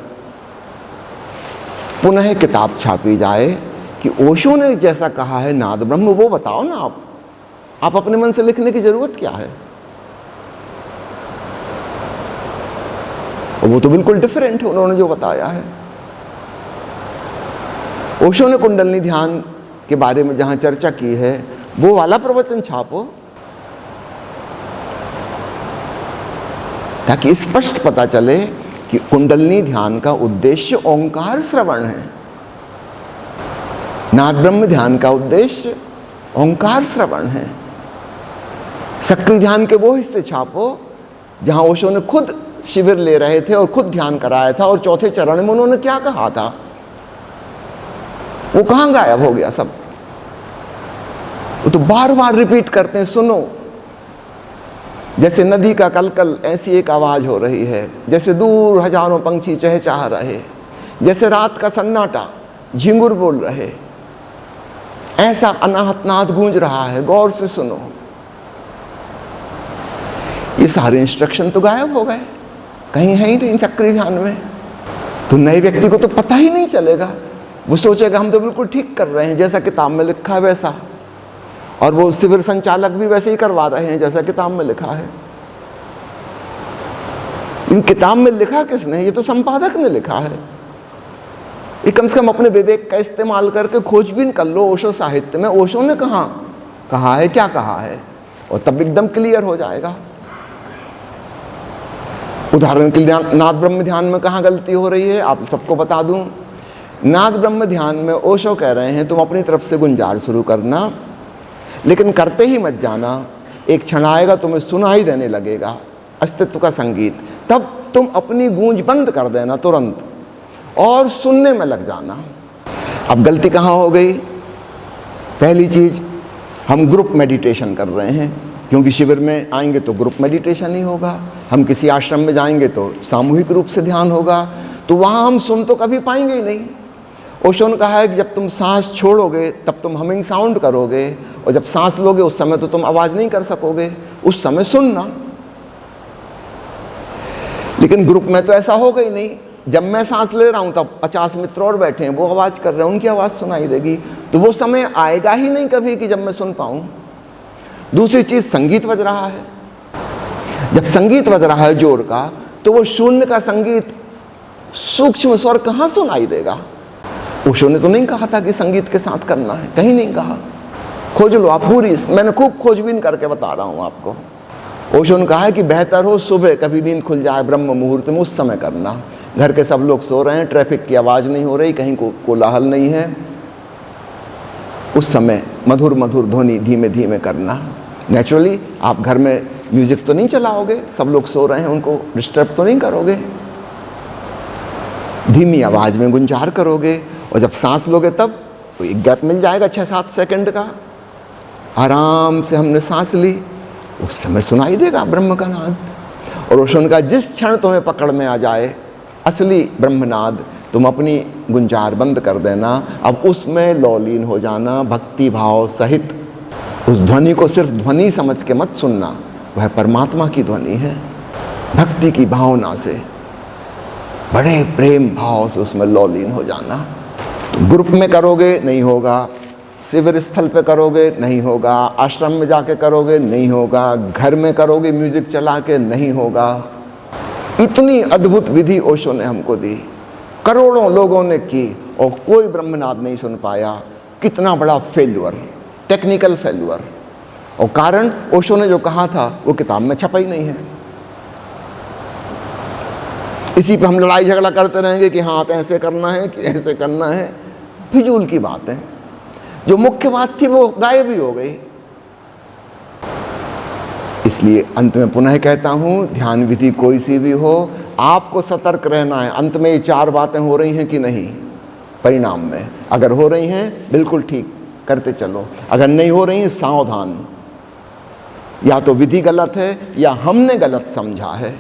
पुनः किताब छापी जाए कि ओशो ने जैसा कहा है नाद ब्रह्म, वो बताओ ना आप अपने मन से लिखने की जरूरत क्या है। और वो तो बिल्कुल डिफरेंट है उन्होंने जो बताया है। ओशो ने कुंडलिनी ध्यान के बारे में जहां चर्चा की है वो वाला प्रवचन छापो, ताकि स्पष्ट पता चले कि कुंडलिनी ध्यान का उद्देश्य ओंकार श्रवण है। नाद ब्रह्म ध्यान का उद्देश्य ओंकार श्रवण है। सक्रिय ध्यान के वो हिस्से छापो जहां ओशो ने खुद शिविर ले रहे थे और खुद ध्यान कराया था, और चौथे चरण में उन्होंने क्या कहा था वो कहां गायब हो गया सब। वो तो बार बार रिपीट करते हैं, सुनो। जैसे नदी का कलकल ऐसी एक आवाज हो रही है, जैसे दूर हजारों पंछी चहचहा रहे, जैसे रात का सन्नाटा झिंगुर बोल रहे, ऐसा अनाहत नाद गूंज रहा है, गौर से सुनो। ये सारे इंस्ट्रक्शन तो गायब हो गए, कहीं है ही नहीं सक्रिय ध्यान में। तो नए व्यक्ति को तो पता ही नहीं चलेगा, वो सोचेगा हम तो बिल्कुल ठीक कर रहे हैं जैसा किताब में लिखा है वैसा, और वो शिविर संचालक भी वैसे ही करवा रहे हैं जैसा किताब में लिखा है। इन किताब में लिखा किसने? ये तो संपादक ने लिखा है। ये कम से कम अपने विवेक का इस्तेमाल करके खोजबीन कर लो ओशो साहित्य में, ओशो ने कहाँ कहा है, क्या कहा है, और तब एकदम क्लियर हो जाएगा। उदाहरण के लिए नाद ब्रह्म ध्यान में कहाँ गलती हो रही है आप सबको बता दूं। नाद ब्रह्म ध्यान में ओशो कह रहे हैं तुम अपनी तरफ से गुंजार शुरू करना, लेकिन करते ही मत जाना, एक क्षण आएगा तुम्हें सुनाई देने लगेगा अस्तित्व का संगीत, तब तुम अपनी गूंज बंद कर देना तुरंत और सुनने में लग जाना। अब गलती कहाँ हो गई? पहली चीज, हम ग्रुप मेडिटेशन कर रहे हैं, क्योंकि शिविर में आएंगे तो ग्रुप मेडिटेशन ही होगा, हम किसी आश्रम में जाएंगे तो सामूहिक रूप से ध्यान होगा, तो वहाँ हम सुन तो कभी पाएंगे ही नहीं। ओशो ने कहा है कि जब तुम सांस छोड़ोगे तब तुम हमिंग साउंड करोगे, और जब सांस लोगे उस समय तो तुम आवाज़ नहीं कर सकोगे, उस समय सुनना। लेकिन ग्रुप में तो ऐसा होगा ही नहीं। जब मैं सांस ले रहा हूँ तब 50 मित्र और बैठे हैं, वो आवाज़ कर रहे हैं, उनकी आवाज़ सुनाई देगी, तो वो समय आएगा ही नहीं कभी कि जब मैं सुन पाऊँ। दूसरी चीज़, संगीत बज रहा है। जब संगीत बज रहा है जोर का, तो वो शून्य का संगीत सूक्ष्म स्वर कहाँ सुनाई देगा? ओशो ने तो नहीं कहा था कि संगीत के साथ करना है, कहीं नहीं कहा। खोज लो आप पूरी, मैंने खूब खोजबीन करके बता रहा हूँ आपको। ओशो ने कहा है कि बेहतर हो सुबह कभी नींद खुल जाए ब्रह्म मुहूर्त में, उस समय करना। घर के सब लोग सो रहे हैं, ट्रैफिक की आवाज़ नहीं हो रही, कहीं कोलाहल नहीं है, उस समय मधुर मधुर ध्वनि धीमे धीमे करना। नेचुरली आप घर में म्यूजिक तो नहीं चलाओगे, सब लोग सो रहे हैं, उनको डिस्टर्ब तो नहीं करोगे, धीमी आवाज़ में गुंजार करोगे। और जब सांस लोगे तब तो एक गैप मिल जाएगा 6-7 सेकंड का, आराम से हमने सांस ली, उस समय सुनाई देगा ब्रह्म का नाद। और ओशो ने कहा जिस क्षण तुम्हें पकड़ में आ जाए असली ब्रह्मनाद, तुम अपनी गुंजार बंद कर देना, अब उसमें लौलीन हो जाना, भक्ति भाव सहित। उस ध्वनि को सिर्फ ध्वनि समझ के मत सुनना, वह परमात्मा की ध्वनि है। भक्ति की भावना से, बड़े प्रेम भाव से उसमें लौलीन हो जाना। तो ग्रुप में करोगे नहीं होगा, शिविर स्थल पे करोगे नहीं होगा, आश्रम में जाके करोगे नहीं होगा, घर में करोगे म्यूजिक चला के नहीं होगा। इतनी अद्भुत विधि ओशो ने हमको दी, करोड़ों लोगों ने की और कोई ब्रह्मनाद नहीं सुन पाया। कितना बड़ा फेल्यूअर, टेक्निकल फेल्यूअर। और कारण ओशो ने जो कहा था वो किताब में छपा ही नहीं है। इसी पे हम लड़ाई झगड़ा करते रहेंगे कि हाँ ऐसे करना है कि ऐसे करना है, फिजूल की बात है। जो मुख्य बात थी वो गायब ही हो गई। इसलिए अंत में पुनः कहता हूँ, ध्यान विधि कोई सी भी हो, आपको सतर्क रहना है। अंत में ये 4 बातें हो रही हैं कि नहीं परिणाम में, अगर हो रही हैं बिल्कुल ठीक करते चलो, अगर नहीं हो रही हैं सावधान। या तो विधि गलत है, या हमने गलत समझा है,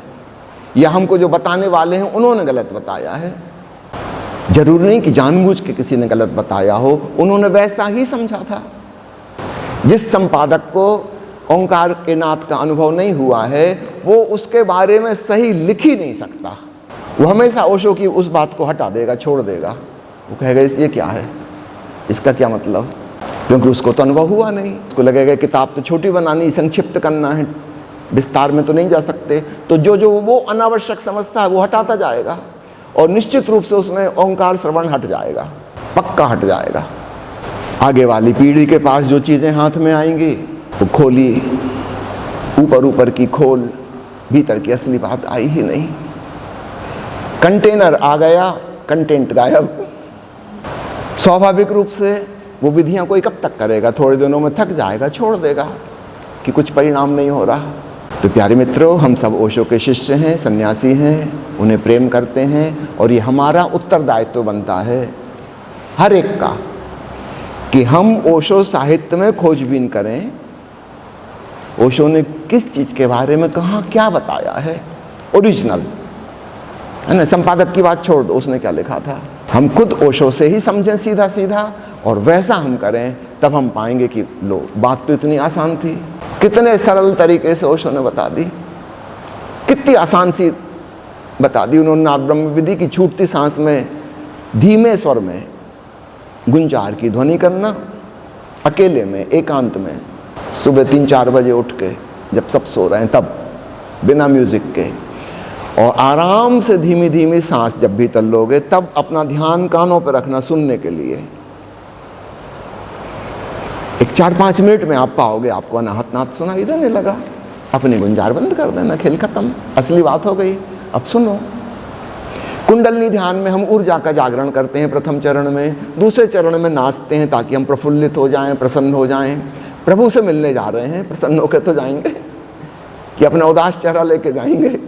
या हमको जो बताने वाले हैं उन्होंने गलत बताया है। जरूरी नहीं कि जानबूझ के किसी ने गलत बताया हो, उन्होंने वैसा ही समझा था। जिस संपादक को ओंकार के नाद का अनुभव नहीं हुआ है, वो उसके बारे में सही लिख ही नहीं सकता। वो हमेशा ओशो की उस बात को हटा देगा, छोड़ देगा। वो कहेगा ये क्या है, इसका क्या मतलब, क्योंकि उसको तो अनुभव हुआ नहीं। उसको लगेगा किताब तो छोटी बनानी, संक्षिप्त करना है, विस्तार में तो नहीं जा सकते। तो जो वो अनावश्यक समझता है वो हटाता जाएगा, और निश्चित रूप से उसमें ओंकार श्रवण हट जाएगा, पक्का हट जाएगा। आगे वाली पीढ़ी के पास जो चीज़ें हाथ में आएंगी वो खोली, ऊपर ऊपर की खोल, भीतर की असली बात आई ही नहीं। कंटेनर आ गया, कंटेंट गायब। स्वाभाविक रूप से वो विधियां कोई कब तक करेगा, थोड़े दिनों में थक जाएगा, छोड़ देगा कि कुछ परिणाम नहीं हो रहा। तो प्यारे मित्रों, हम सब ओशो के शिष्य हैं, सन्यासी हैं, उन्हें प्रेम करते हैं, और ये हमारा उत्तरदायित्व बनता है हर एक का कि हम ओशो साहित्य में खोजबीन करें। ओशो ने किस चीज़ के बारे में कहाँ क्या बताया है, ओरिजिनल है ना। संपादक की बात छोड़ दो, उसने क्या लिखा था। हम खुद ओशो से ही समझें सीधा सीधा, और वैसा हम करें, तब हम पाएंगे कि लो बात तो इतनी आसान थी। कितने सरल तरीके से ओशो ने बता दी, कितनी आसान सी बता दी उन्होंने। नाद ब्रह्म विधि की छूटती सांस में धीमे स्वर में गुंजार की ध्वनि करना, अकेले में, एकांत में, सुबह 3-4 बजे उठ के जब सब सो रहे हैं तब, बिना म्यूजिक के, और आराम से धीमी धीमी सांस जब भीतर लोगे तब अपना ध्यान कानों पर रखना सुनने के लिए। एक 4-5 मिनट में आप पाओगे आपको अनाहत नाद सुनाई देने लगा। अपनी गुंजार बंद कर देना, खेल खत्म, असली बात हो गई। अब सुनो, कुंडलनी ध्यान में हम ऊर्जा का जागरण करते हैं प्रथम चरण में, दूसरे चरण में नाचते हैं ताकि हम प्रफुल्लित हो जाएं, प्रसन्न हो जाएं। प्रभु से मिलने जा रहे हैं, प्रसन्न होकर तो जाएंगे कि अपना उदास चेहरा लेके जाएंगे।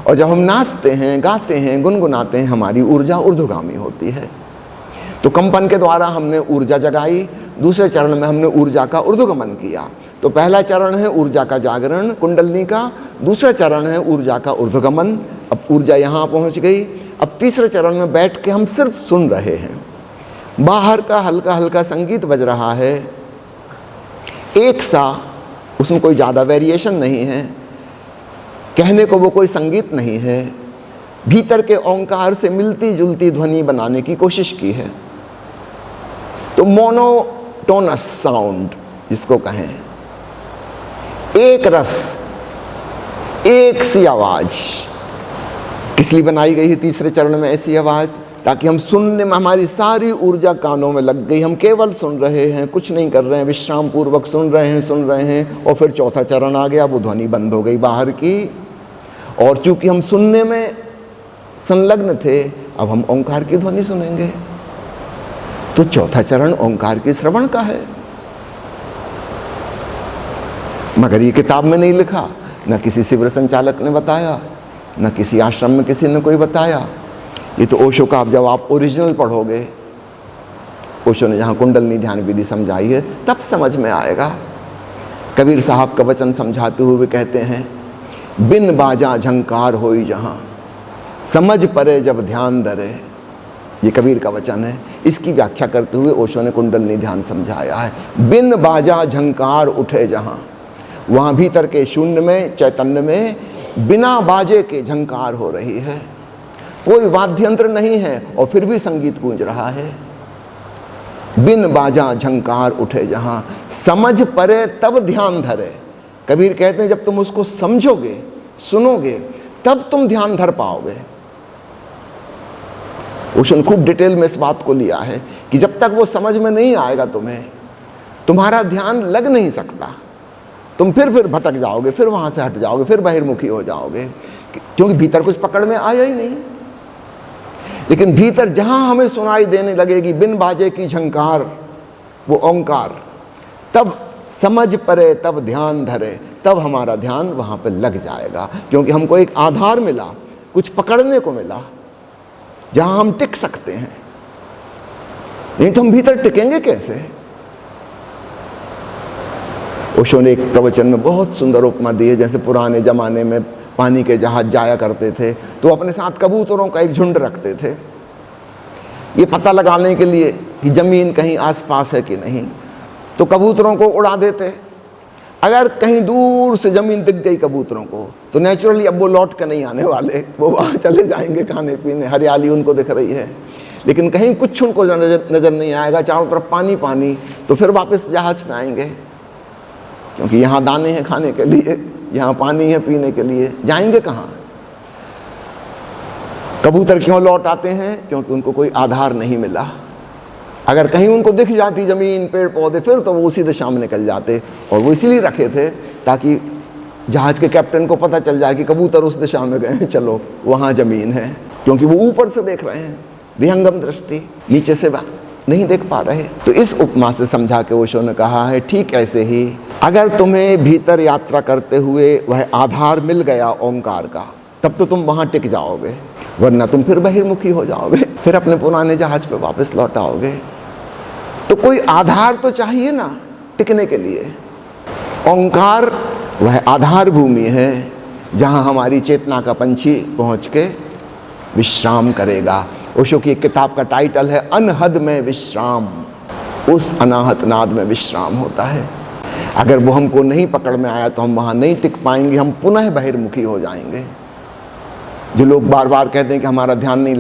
और जब हम नाचते हैं, गाते हैं, गुनगुनाते हैं, हमारी ऊर्जा ऊर्ध्वगामी होती है। तो कंपन के द्वारा हमने ऊर्जा जगाई, दूसरे चरण में हमने ऊर्जा का ऊर्ध्वगमन किया। तो पहला चरण है ऊर्जा का जागरण कुंडलनी का, दूसरा चरण है ऊर्जा का ऊर्ध्वगमन। अब ऊर्जा यहाँ पहुँच गई। अब तीसरे चरण में बैठ के हम सिर्फ सुन रहे हैं। बाहर का हल्का हल्का संगीत बज रहा है, एक सा, उसमें कोई ज़्यादा वेरिएशन नहीं है, कहने को वो कोई संगीत नहीं है, भीतर के ओंकार से मिलती जुलती ध्वनि बनाने की कोशिश की है। तो मोनोटोनस साउंड जिसको कहें, एक रस, एक सी आवाज़। किस लिए बनाई गई है तीसरे चरण में ऐसी आवाज़? ताकि हम सुनने में हमारी सारी ऊर्जा कानों में लग गई, हम केवल सुन रहे हैं, कुछ नहीं कर रहे हैं, विश्राम पूर्वक सुन रहे हैं। और फिर चौथा चरण आ गया, वो ध्वनि बंद हो गई बाहर की। और चूंकि हम सुनने में संलग्न थे, अब हम ओंकार की ध्वनि सुनेंगे। तो चौथा चरण ओंकार के श्रवण का है, मगर ये किताब में नहीं लिखा, न किसी शिविर संचालक ने बताया, न किसी आश्रम में किसी ने कोई बताया। ये तो ओशो का, जब आप ओरिजिनल पढ़ोगे, ओशो ने जहाँ कुंडलनी ध्यान विधि समझाई है, तब समझ में आएगा। कबीर साहब का वचन समझाते हुए कहते हैं, बिन बाजा झंकार होई जहाँ, समझ परे जब ध्यान धरे। ये कबीर का वचन है। इसकी व्याख्या करते हुए ओशो ने कुंडलनी ध्यान समझाया है। बिन बाजा झंकार उठे जहाँ, वहाँ भीतर के शून्य में, चैतन्य में बिना बाजे के झंकार हो रही है। कोई वाद्य यंत्र नहीं है और फिर भी संगीत गूंज रहा है। बिन बाजा झंकार उठे जहाँ, समझ परे तब ध्यान धरे। कबीर कहते हैं जब तुम उसको समझोगे, सुनोगे, तब तुम ध्यान धर पाओगे। उसने खूब डिटेल में इस बात को लिया है कि जब तक वो समझ में नहीं आएगा तुम्हें, तुम्हारा ध्यान लग नहीं सकता। तुम फिर भटक जाओगे, फिर वहाँ से हट जाओगे, फिर बहिर्मुखी हो जाओगे, क्योंकि भीतर कुछ पकड़ में आया ही नहीं। लेकिन भीतर जहाँ हमें सुनाई देने लगेगी बिन बाजे की झंकार, वो ओंकार, तब समझ परे तब ध्यान धरे, तब हमारा ध्यान वहाँ पे लग जाएगा। क्योंकि हमको एक आधार मिला, कुछ पकड़ने को मिला, जहाँ हम टिक सकते हैं। नहीं तो हम भीतर टिकेंगे कैसे? ओशो ने एक प्रवचन में बहुत सुंदर उपमा दी है। जैसे पुराने ज़माने में पानी के जहाज जाया करते थे, तो अपने साथ कबूतरों का एक झुंड रखते थे, ये पता लगाने के लिए कि ज़मीन कहीं आसपास है कि नहीं। तो कबूतरों को उड़ा देते। अगर कहीं दूर से ज़मीन दिख गई कबूतरों को, तो नेचुरली अब वो लौट कर नहीं आने वाले, वो वहाँ चले जाएंगे खाने पीने, हरियाली उनको दिख रही है। लेकिन कहीं कुछ उनको नज़र नहीं आएगा, चारों तरफ पानी पानी, तो फिर वापस जहाज में आएंगे, क्योंकि यहाँ दाने हैं खाने के लिए, यहाँ पानी है पीने के लिए। जाएंगे कहाँ? कबूतर क्यों लौट आते हैं? क्योंकि उनको कोई आधार नहीं मिला। अगर कहीं उनको दिख जाती ज़मीन, पेड़ पौधे, फिर तो वो उसी दिशा में निकल जाते। और वो इसीलिए रखे थे ताकि जहाज़ के कैप्टन को पता चल जाए कि कबूतर उस दिशा में गए हैं, चलो वहाँ ज़मीन है। क्योंकि वो ऊपर से देख रहे हैं, विहंगम दृष्टि, नीचे से नहीं देख पा रहे। तो इस उपमा से समझा के ओशो ने कहा है, ठीक ऐसे ही अगर तुम्हें भीतर यात्रा करते हुए वह आधार मिल गया ओंकार का, तब तो तुम वहाँ टिक जाओगे, वरना तुम फिर बहिर्मुखी हो जाओगे, फिर अपने पुराने जहाज पे वापस लौट आओगे। तो कोई आधार तो चाहिए ना टिकने के लिए। ओंकार वह आधार भूमि है जहाँ हमारी चेतना का पंछी पहुँच के विश्राम करेगा। ओशो की एक किताब का टाइटल है अनहद में विश्राम। उस अनाहत नाद में विश्राम होता है। अगर वो हमको नहीं पकड़ में आया तो हम वहाँ नहीं टिक पाएंगे, हम पुनः बहिर्मुखी हो जाएंगे। जो लोग बार बार कहते हैं कि हमारा ध्यान नहीं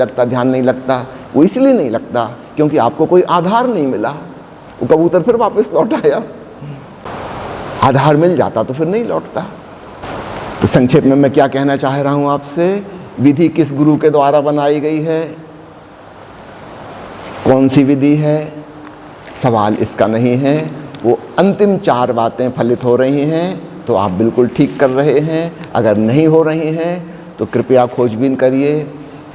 लगता, वो इसलिए नहीं लगता क्योंकि आपको कोई आधार नहीं मिला। वो कबूतर फिर वापस लौट आया, आधार मिल जाता तो फिर नहीं लौटता। तो संक्षेप में मैं क्या कहना चाह रहा हूँ आपसे, विधि किस गुरु के द्वारा बनाई गई है, कौन सी विधि है, सवाल इसका नहीं है। वो अंतिम 4 बातें फलित हो रही हैं तो आप बिल्कुल ठीक कर रहे हैं। अगर नहीं हो रही हैं तो कृपया खोजबीन करिए,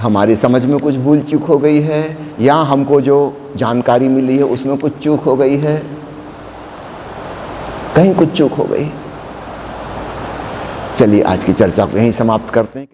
हमारी समझ में कुछ भूल चूक हो गई है या हमको जो जानकारी मिली है उसमें कुछ चूक हो गई है, कहीं कुछ चूक हो गई। चलिए आज की चर्चा को यहीं समाप्त करते हैं।